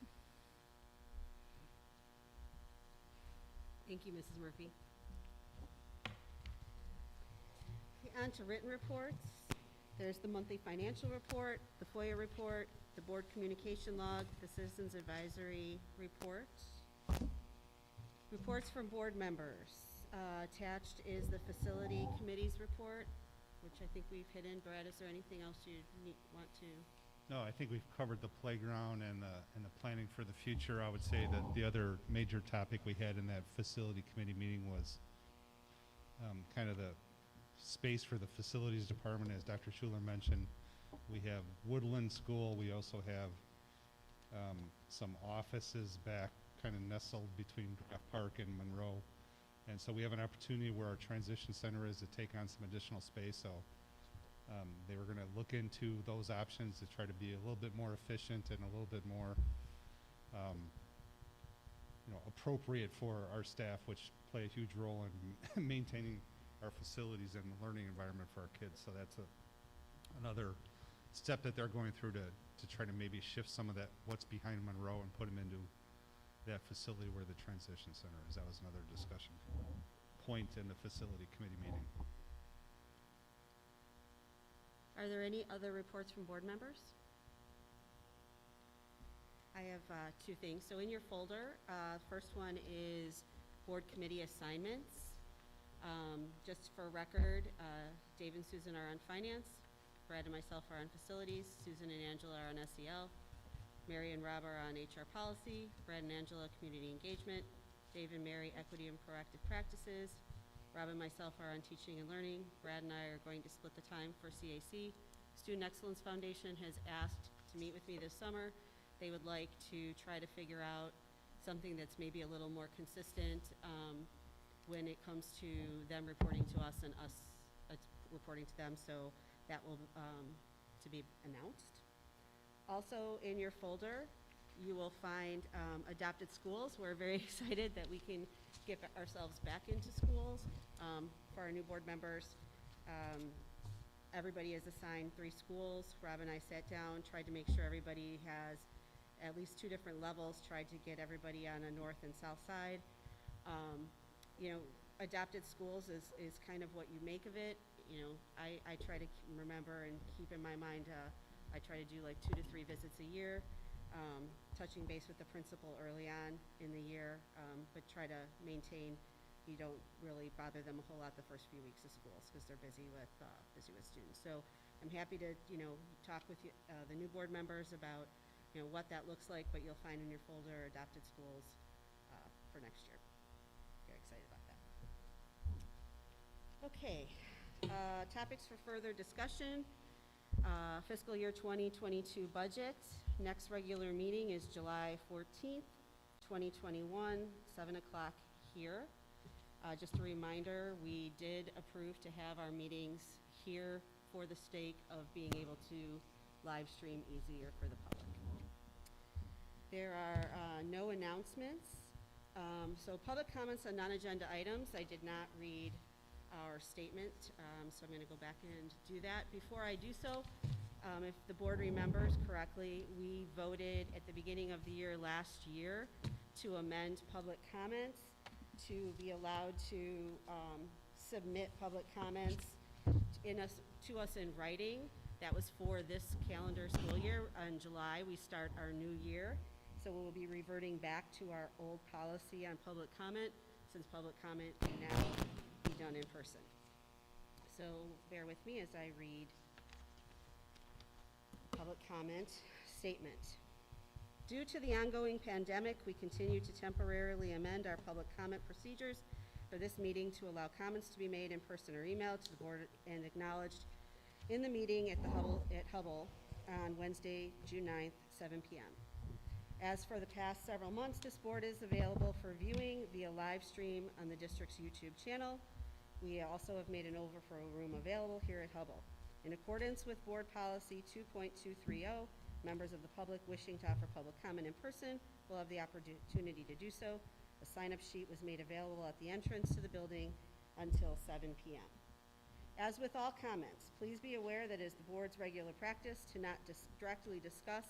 Thank you, Mrs. Murphy. Okay, on to written reports. There's the monthly financial report, the FOIA report, the board communication log, the citizens advisory report. Reports from board members. Attached is the facility committee's report, which I think we've hit in. Brad, is there anything else you want to?
No, I think we've covered the playground and the planning for the future. I would say that the other major topic we had in that facility committee meeting was kind of the space for the facilities department. As Dr. Schuler mentioned, we have Woodland School. We also have some offices back kind of nestled between Draft Park and Monroe. And so we have an opportunity where our transition center is to take on some additional space. So they were going to look into those options to try to be a little bit more efficient and a little bit more appropriate for our staff, which play a huge role in maintaining our facilities and the learning environment for our kids. So that's another step that they're going through to try to maybe shift some of that what's behind Monroe and put them into that facility where the transition center is. That was another discussion point in the facility committee meeting.
Are there any other reports from board members? I have two things. So in your folder, first one is board committee assignments. Just for record, Dave and Susan are on finance. Brad and myself are on facilities. Susan and Angela are on SEL. Mary and Rob are on HR policy. Brad and Angela, community engagement. Dave and Mary, equity and proactive practices. Rob and myself are on teaching and learning. Brad and I are going to split the time for CAC. Student Excellence Foundation has asked to meet with me this summer. They would like to try to figure out something that's maybe a little more consistent when it comes to them reporting to us and us reporting to them. So that will to be announced. Also in your folder, you will find adopted schools. We're very excited that we can get ourselves back into schools for our new board members. Everybody is assigned 3 schools. Rob and I sat down, tried to make sure everybody has at least 2 different levels, tried to get everybody on a north and south side. You know, adopted schools is kind of what you make of it. You know, I try to remember and keep in my mind, I try to do like 2 to 3 visits a year, touching base with the principal early on in the year, but try to maintain, you don't really bother them a whole lot the first few weeks of schools because they're busy with students. So I'm happy to, you know, talk with you, the new board members about, you know, what that looks like, but you'll find in your folder adopted schools for next year. Very excited about that. Okay, topics for further discussion. Fiscal year 2022 budget. Next regular meeting is July 14th, 2021, 7 o'clock here. Just a reminder, we did approve to have our meetings here for the sake of being able to live stream easier for the public. There are no announcements. So public comments on non-agenda items. I did not read our statement, so I'm going to go back and do that. Before I do so, if the board remembers correctly, we voted at the beginning of the year last year to amend public comments to be allowed to submit public comments to us in writing. That was for this calendar school year. In July, we start our new year. So we'll be reverting back to our old policy on public comment, since public comment can now be done in person. So bear with me as I read public comment statement. Due to the ongoing pandemic, we continue to temporarily amend our public comment procedures for this meeting to allow comments to be made in person or emailed to the board and acknowledged in the meeting at Hubble on Wednesday, June 9th, 7 p.m. As for the past several months, this board is available for viewing via live stream on the district's YouTube channel. We also have made an overflow room available here at Hubble. In accordance with board policy 2.230, members of the public wishing to offer public comment in person will have the opportunity to do so. A sign-up sheet was made available at the entrance to the building until 7 p.m. As with all comments, please be aware that it is the board's regular practice to not directly discuss,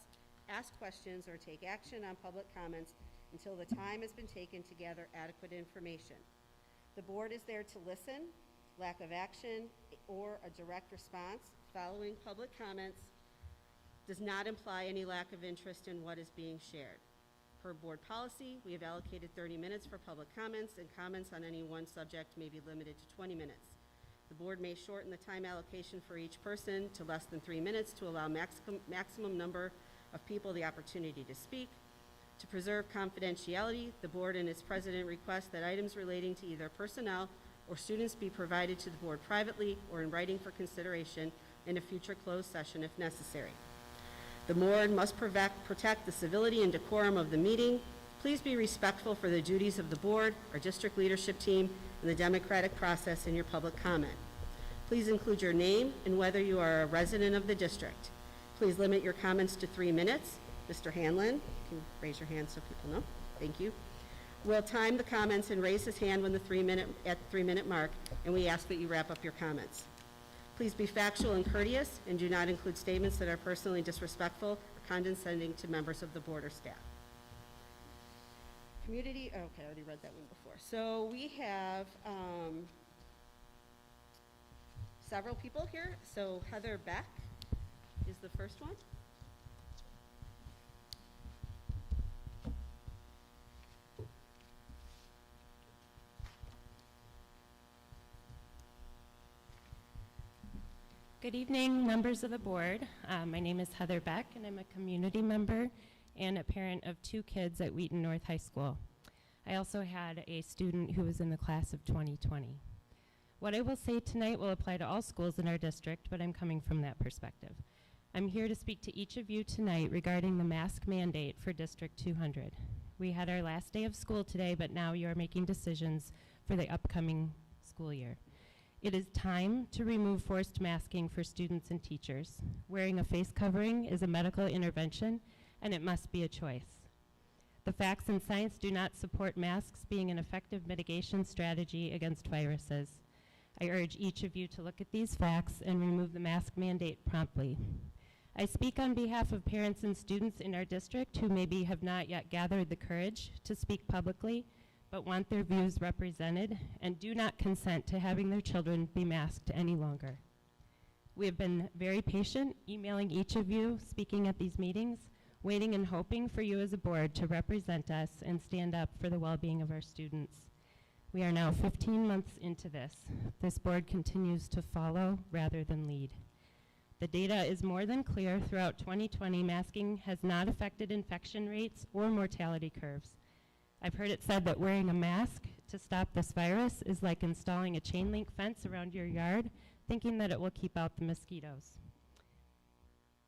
ask questions, or take action on public comments until the time has been taken to gather adequate information. The board is there to listen. Lack of action or a direct response following public comments does not imply any lack of interest in what is being shared. Per board policy, we have allocated 30 minutes for public comments, and comments on any one subject may be limited to 20 minutes. The board may shorten the time allocation for each person to less than 3 minutes to allow maximum number of people the opportunity to speak. To preserve confidentiality, the board and its president request that items relating to either personnel or students be provided to the board privately or in writing for consideration in a future closed session if necessary. The board must protect the civility and decorum of the meeting. Please be respectful for the duties of the board, our district leadership team, and the democratic process in your public comment. Please include your name and whether you are a resident of the district. Please limit your comments to 3 minutes. Mr. Hanlon, you can raise your hand so people know. Thank you. We'll time the comments and raise his hand when the 3-minute mark, and we ask that you wrap up your comments. Please be factual and courteous, and do not include statements that are personally disrespectful or condescending to members of the board or staff. Okay, I already read that one before. So we have several people here. So Heather Beck is the first one.
Good evening, members of the board. My name is Heather Beck, and I'm a community member and a parent of 2 kids at Wheaton North High School. I also had a student who was in the class of 2020. What I will say tonight will apply to all schools in our district, but I'm coming from that perspective. I'm here to speak to each of you tonight regarding the mask mandate for District 200. We had our last day of school today, but now you are making decisions for the upcoming school year. It is time to remove forced masking for students and teachers. Wearing a face covering is a medical intervention, and it must be a choice. The facts and science do not support masks being an effective mitigation strategy against viruses. I urge each of you to look at these facts and remove the mask mandate promptly. I speak on behalf of parents and students in our district who maybe have not yet gathered the courage to speak publicly, but want their views represented and do not consent to having their children be masked any longer. We have been very patient, emailing each of you, speaking at these meetings, waiting and hoping for you as a board to represent us and stand up for the well-being of our students. We are now 15 months into this. This board continues to follow rather than lead. The data is more than clear. Throughout 2020, masking has not affected infection rates or mortality curves. I've heard it said that wearing a mask to stop this virus is like installing a chain link fence around your yard, thinking that it will keep out the mosquitoes.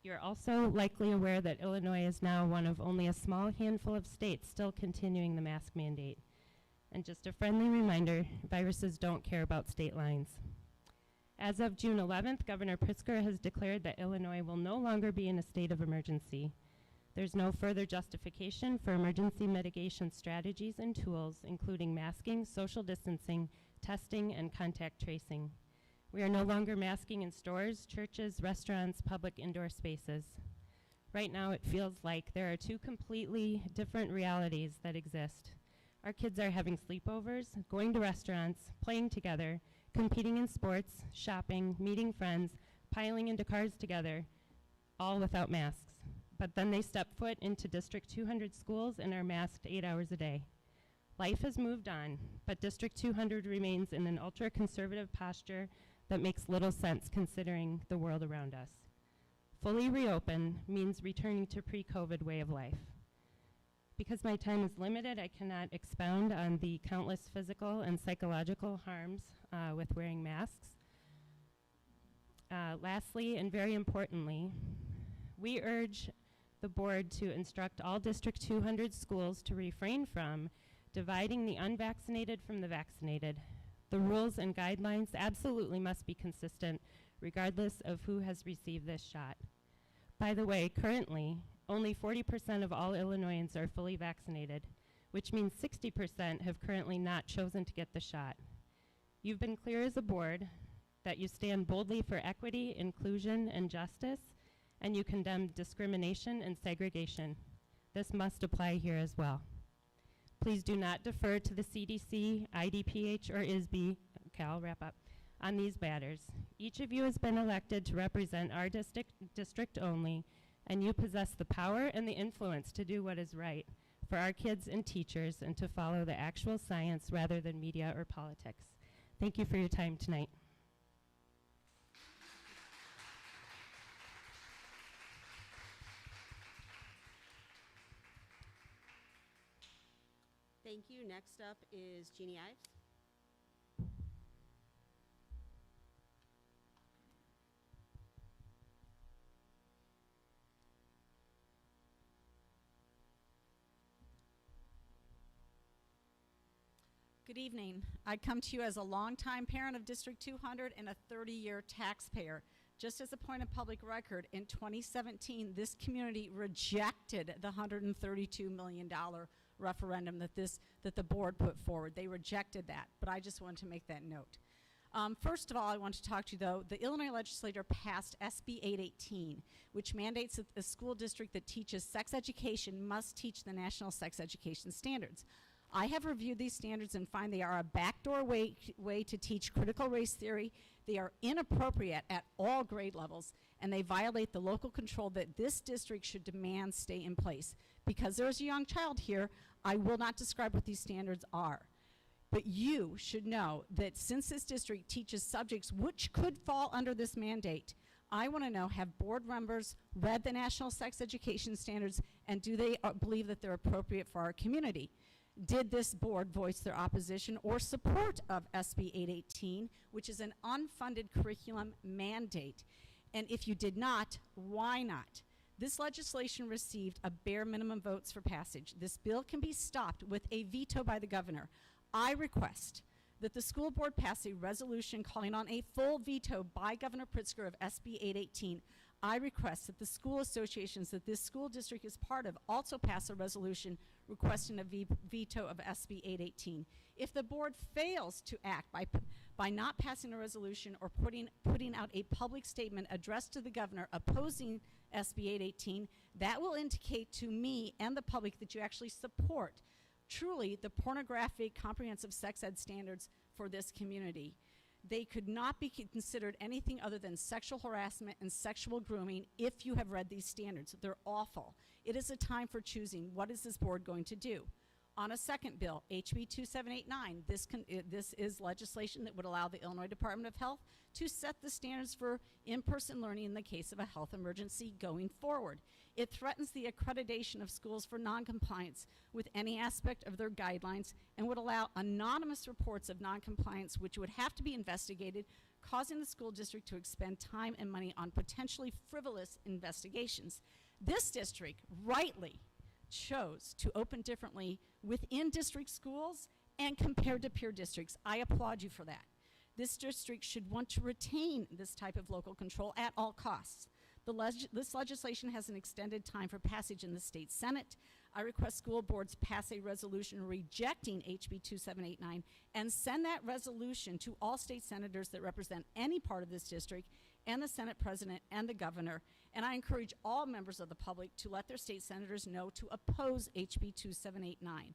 You're also likely aware that Illinois is now one of only a small handful of states still continuing the mask mandate. And just a friendly reminder, viruses don't care about state lines. As of June 11th, Governor Pritzker has declared that Illinois will no longer be in a state of emergency. There's no further justification for emergency mitigation strategies and tools, including masking, social distancing, testing, and contact tracing. We are no longer masking in stores, churches, restaurants, public indoor spaces. Right now, it feels like there are two completely different realities that exist. Our kids are having sleepovers, going to restaurants, playing together, competing in sports, shopping, meeting friends, piling into cars together, all without masks. But then they step foot into District 200 schools and are masked 8 hours a day. Life has moved on, but District 200 remains in an ultra-conservative posture that makes little sense considering the world around us. Fully reopen means returning to pre-COVID way of life. Because my time is limited, I cannot expound on the countless physical and psychological harms with wearing masks. Lastly, and very importantly, we urge the board to instruct all District 200 schools to refrain from dividing the unvaccinated from the vaccinated. The rules and guidelines absolutely must be consistent regardless of who has received this shot. By the way, currently, only 40% of all Illinoisans are fully vaccinated, which means 60% have currently not chosen to get the shot. You've been clear as a board that you stand boldly for equity, inclusion, and justice, and you condemn discrimination and segregation. This must apply here as well. Please do not defer to the CDC, IDPH, or ISB, okay, I'll wrap up, on these matters. Each of you has been elected to represent our district only, and you possess the power and the influence to do what is right for our kids and teachers and to follow the actual science rather than media or politics. Thank you for your time tonight.
Thank you. Next up is Jeannie Ives.
Good evening. I come to you as a longtime parent of District 200 and a 30-year taxpayer. Just as a point of public record, in 2017, this community rejected the $132 million referendum that the board put forward. They rejected that, but I just wanted to make that note. First of all, I want to talk to you, though, the Illinois legislature passed SB 818, which mandates that a school district that teaches sex education must teach the national sex education standards. I have reviewed these standards and find they are a backdoor way to teach critical race theory. They are inappropriate at all grade levels, and they violate the local control that this district should demand stay in place. Because there is a young child here, I will not describe what these standards are. But you should know that since this district teaches subjects which could fall under this mandate, I want to know, have board members read the national sex education standards, and do they believe that they're appropriate for our community? did this board voice their opposition or support of SB 818, which is an unfunded curriculum mandate? And if you did not, why not? This legislation received a bare minimum votes for passage. This bill can be stopped with a veto by the governor. I request that the school board pass a resolution calling on a full veto by Governor Pritzker of SB 818. I request that the school associations that this school district is part of also pass a resolution requesting a veto of SB 818. If the board fails to act by not passing a resolution or putting out a public statement addressed to the governor opposing SB 818, that will indicate to me and the public that you actually support truly the pornographic comprehensive sex ed standards for this community. They could not be considered anything other than sexual harassment and sexual grooming if you have read these standards. They're awful. It is a time for choosing what is this board going to do. On a second bill, HB 2789, this is legislation that would allow the Illinois Department of Health to set the standards for in-person learning in the case of a health emergency going forward. It threatens the accreditation of schools for noncompliance with any aspect of their guidelines and would allow anonymous reports of noncompliance which would have to be investigated, causing the school district to expend time and money on potentially frivolous investigations. This district rightly chose to open differently within district schools and compared to peer districts. I applaud you for that. This district should want to retain this type of local control at all costs. This legislation has an extended time for passage in the state Senate. I request school boards pass a resolution rejecting HB 2789 and send that resolution to all state senators that represent any part of this district and the Senate President and the Governor. And I encourage all members of the public to let their state senators know to oppose HB 2789.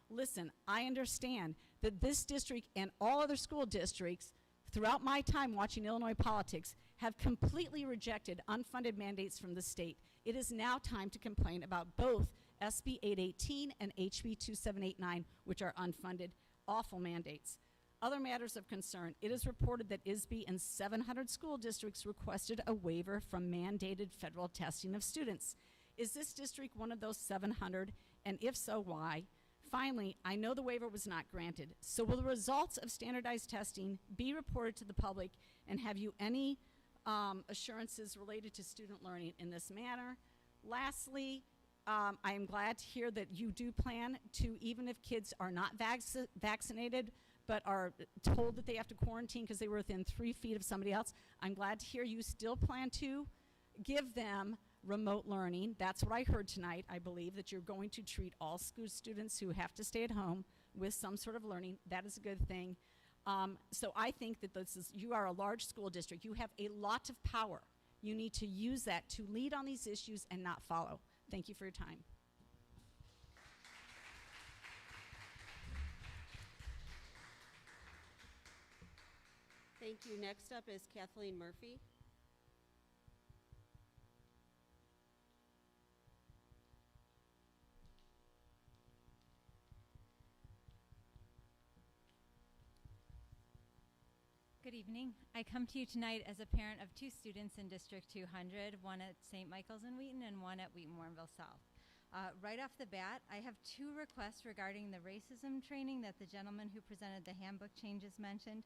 Listen, I understand that this district and all other school districts throughout my time watching Illinois politics have completely rejected unfunded mandates from the state. It is now time to complain about both SB 818 and HB 2789, which are unfunded, awful mandates. Other matters of concern, it is reported that ISB and 700 school districts requested a waiver from mandated federal testing of students. Is this district one of those 700, and if so, why? Finally, I know the waiver was not granted, so will the results of standardized testing be reported to the public, and have you any assurances related to student learning in this manner? Lastly, I am glad to hear that you do plan to, even if kids are not vaccinated, but are told that they have to quarantine because they were within 3 feet of somebody else, I'm glad to hear you still plan to give them remote learning. That's what I heard tonight. I believe that you're going to treat all school students who have to stay at home with some sort of learning. That is a good thing. So I think that you are a large school district. You have a lot of power. You need to use that to lead on these issues and not follow. Thank you for your time.
Thank you. Next up is Kathleen Murphy.
Good evening. I come to you tonight as a parent of 2 students in District 200, one at St. Michael's in Wheaton and one at Wheaton Warrenville South. Right off the bat, I have 2 requests regarding the racism training that the gentleman who presented the handbook changes mentioned.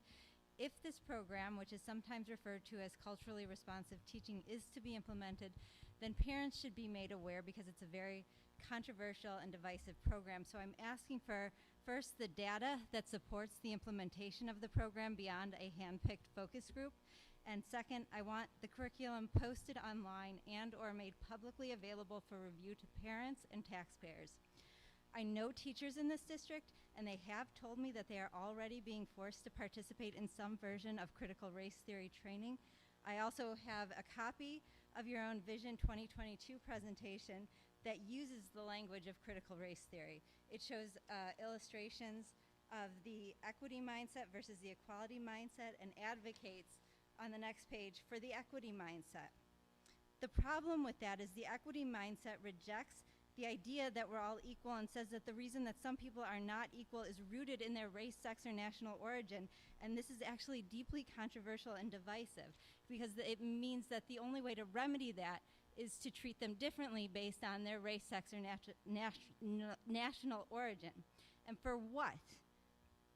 If this program, which is sometimes referred to as culturally responsive teaching, is to be implemented, then parents should be made aware because it's a very controversial and divisive program. So I'm asking for, first, the data that supports the implementation of the program beyond a hand-picked focus group. And second, I want the curriculum posted online and or made publicly available for review to parents and taxpayers. I know teachers in this district, and they have told me that they are already being forced to participate in some version of critical race theory training. I also have a copy of your own Vision 2022 presentation that uses the language of critical race theory. It shows illustrations of the equity mindset versus the equality mindset and advocates on the next page for the equity mindset. The problem with that is the equity mindset rejects the idea that we're all equal and says that the reason that some people are not equal is rooted in their race, sex, or national origin. And this is actually deeply controversial and divisive because it means that the only way to remedy that is to treat them differently based on their race, sex, or national origin. And for what?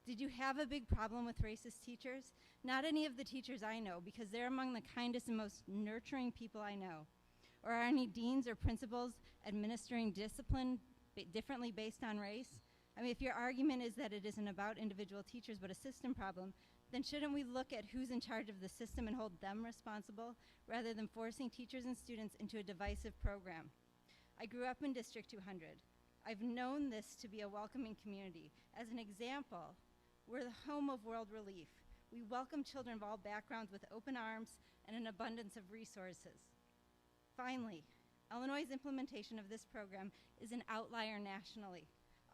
Did you have a big problem with racist teachers? Not any of the teachers I know, because they're among the kindest and most nurturing people I know. Or are any deans or principals administering discipline differently based on race? I mean, if your argument is that it isn't about individual teachers but a system problem, then shouldn't we look at who's in charge of the system and hold them responsible rather than forcing teachers and students into a divisive program? I grew up in District 200. I've known this to be a welcoming community. As an example, we're the home of World Relief. We welcome children of all backgrounds with open arms and an abundance of resources. Finally, Illinois' implementation of this program is an outlier nationally.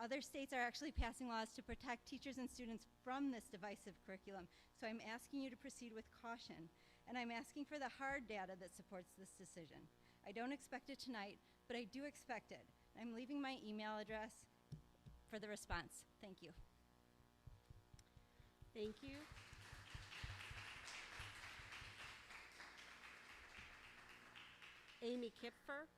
Other states are actually passing laws to protect teachers and students from this divisive curriculum, so I'm asking you to proceed with caution, and I'm asking for the hard data that supports this decision. I don't expect it tonight, but I do expect it. I'm leaving my email address for the response. Thank you.
Thank you. Amy Kipfer.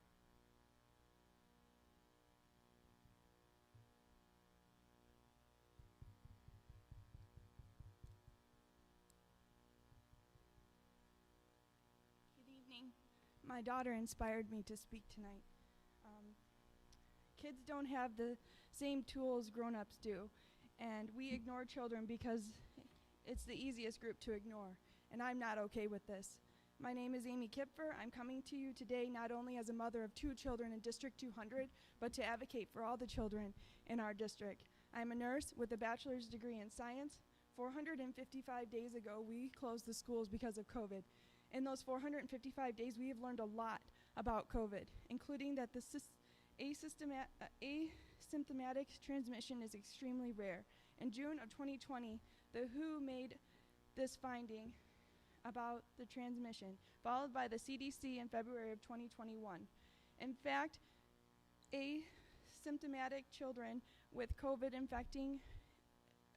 Good evening. My daughter inspired me to speak tonight. Kids don't have the same tools grown-ups do, and we ignore children because it's the easiest group to ignore, and I'm not okay with this. My name is Amy Kipfer. I'm coming to you today not only as a mother of 2 children in District 200, but to advocate for all the children in our district. I'm a nurse with a bachelor's degree in science. 455 days ago, we closed the schools because of COVID. In those 455 days, we have learned a lot about COVID, including that the asymptomatic transmission is extremely rare. In June of 2020, the WHO made this finding about the transmission, followed by the CDC in February of 2021. In fact, asymptomatic children with COVID infecting,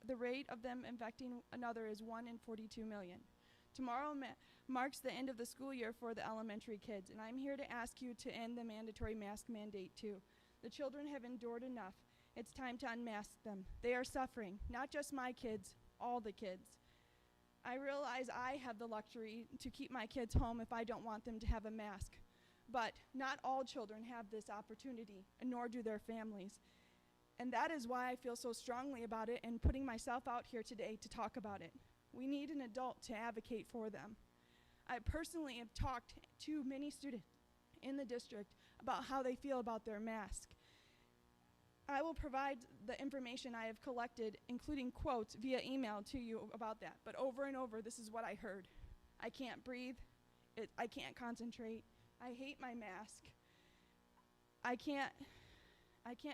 the rate of them infecting another is 1 in 42 million. Tomorrow marks the end of the school year for the elementary kids, and I'm here to ask you to end the mandatory mask mandate too. The children have endured enough. It's time to unmask them. They are suffering, not just my kids, all the kids. I realize I have the luxury to keep my kids home if I don't want them to have a mask, but not all children have this opportunity, and nor do their families. And that is why I feel so strongly about it and putting myself out here today to talk about it. We need an adult to advocate for them. I personally have talked to many students in the district about how they feel about their mask. I will provide the information I have collected, including quotes, via email to you about that. But over and over, this is what I heard. I can't breathe. I can't concentrate. I hate my mask. I can't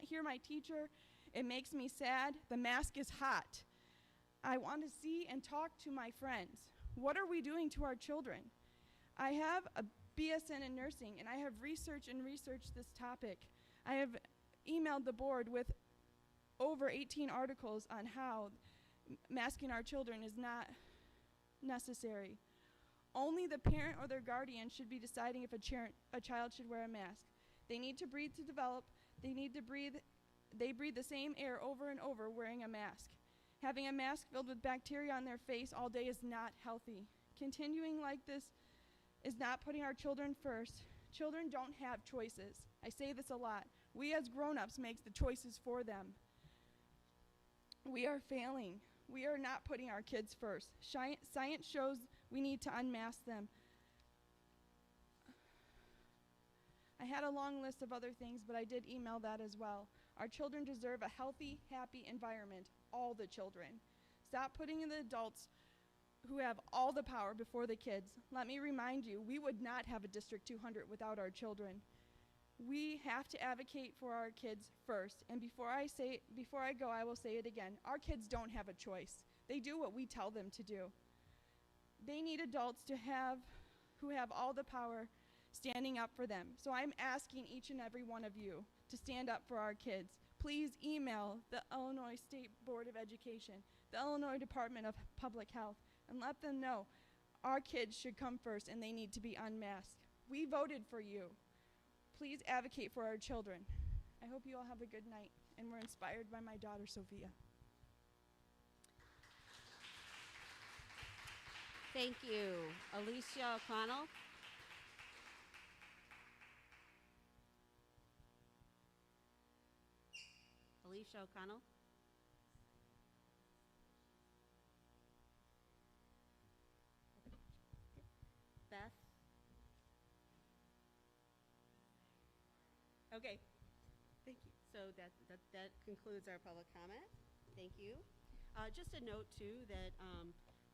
hear my teacher. It makes me sad. The mask is hot. I want to see and talk to my friends. What are we doing to our children? I have a BSN in nursing, and I have researched this topic. I have emailed the board with over 18 articles on how masking our children is not necessary. Only the parent or their guardian should be deciding if a child should wear a mask. They need to breathe to develop. They breathe the same air over and over wearing a mask. Having a mask filled with bacteria on their face all day is not healthy. Continuing like this is not putting our children first. Children don't have choices. I say this a lot. We as grown-ups make the choices for them. We are failing. We are not putting our kids first. Science shows we need to unmask them. I had a long list of other things, but I did email that as well. Our children deserve a healthy, happy environment, all the children. Stop putting in the adults who have all the power before the kids. Let me remind you, we would not have a District 200 without our children. We have to advocate for our kids first, and before I go, I will say it again. Our kids don't have a choice. They do what we tell them to do. They need adults who have all the power standing up for them. So I'm asking each and every one of you to stand up for our kids. Please email the Illinois State Board of Education, the Illinois Department of Public Health, and let them know our kids should come first and they need to be unmasked. We voted for you. Please advocate for our children. I hope you all have a good night. and were inspired by my daughter, Sophia.
Thank you. Alicia O'Connell. Alicia O'Connell. Beth. Okay. Thank you. So that concludes our public comment. Thank you. Just a note too that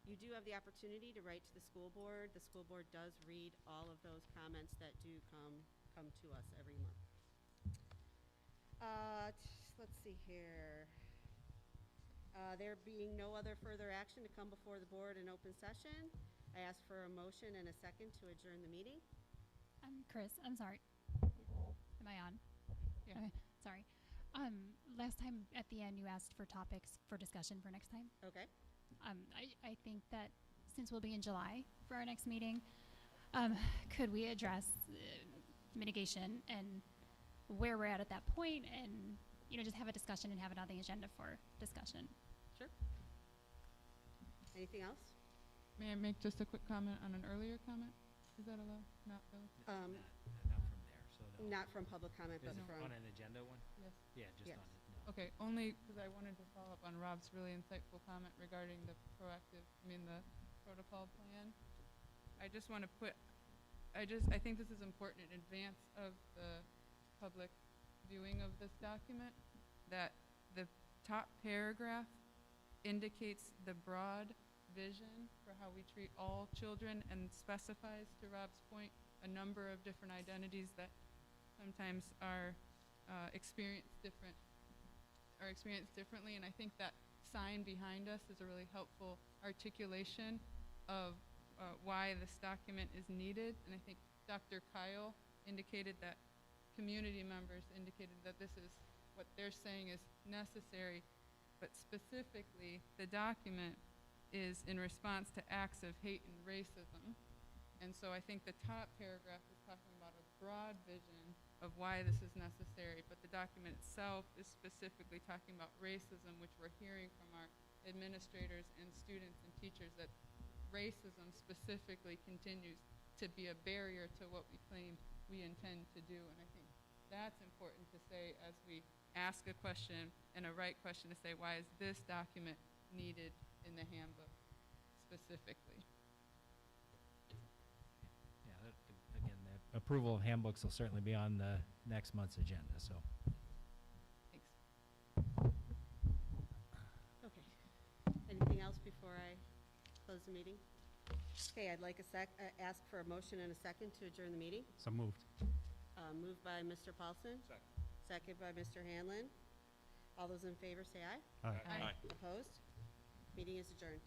you do have the opportunity to write to the school board. The school board does read all of those comments that do come to us every month. Let's see here. There being no other further action to come before the board in open session, I ask for a motion and a second to adjourn the meeting.
Chris, I'm sorry. Am I on?
Yeah.
Okay, sorry. Last time at the end you asked for topics for discussion for next time.
Okay.
I think that since we'll be in July for our next meeting, could we address mitigation and where we're at that point, and just have a discussion and have it on the agenda for discussion?
Sure. Anything else?
May I make just a quick comment on an earlier comment? Is that allowed? Not really?
Not from there, so no.
Not from public comment, but
Is it
from.
on an agenda one?
Yes.
Yeah, just
Yes.
on it, no.
Okay, only because I wanted to follow up on Rob's really insightful comment regarding the the protocol plan. I just want to put, I think this is important in advance of the public viewing of this document, that the top paragraph indicates the broad vision for how we treat all children and specifies, to Rob's point, a number of different identities that sometimes are experienced differently, and I think that sign behind us is a really helpful articulation of why this document is needed. And I think Dr. Kyle indicated that community members indicated that this is what they're saying is necessary, but specifically the document is in response to acts of hate and racism. And so I think the top paragraph is talking about a broad vision of why this is necessary, but the document itself is specifically talking about racism, which we're hearing from our administrators and students and teachers, that racism specifically continues to be a barrier to what we claim we intend to do. And I think that's important to say as we ask a question, and a right question to say, why is this document needed in the handbook specifically?
Yeah, again, the approval of handbooks will certainly be on the next month's agenda, so.
Thanks.
Okay. Anything else before I close the meeting? Okay, I'd like ask for a motion and a second to adjourn the meeting.
So moved.
Moved by Mr. Paulson.
Second.
Second by Mr. Hanlon. All those in favor say aye.
Aye.
Aye.
Opposed? Meeting is adjourned.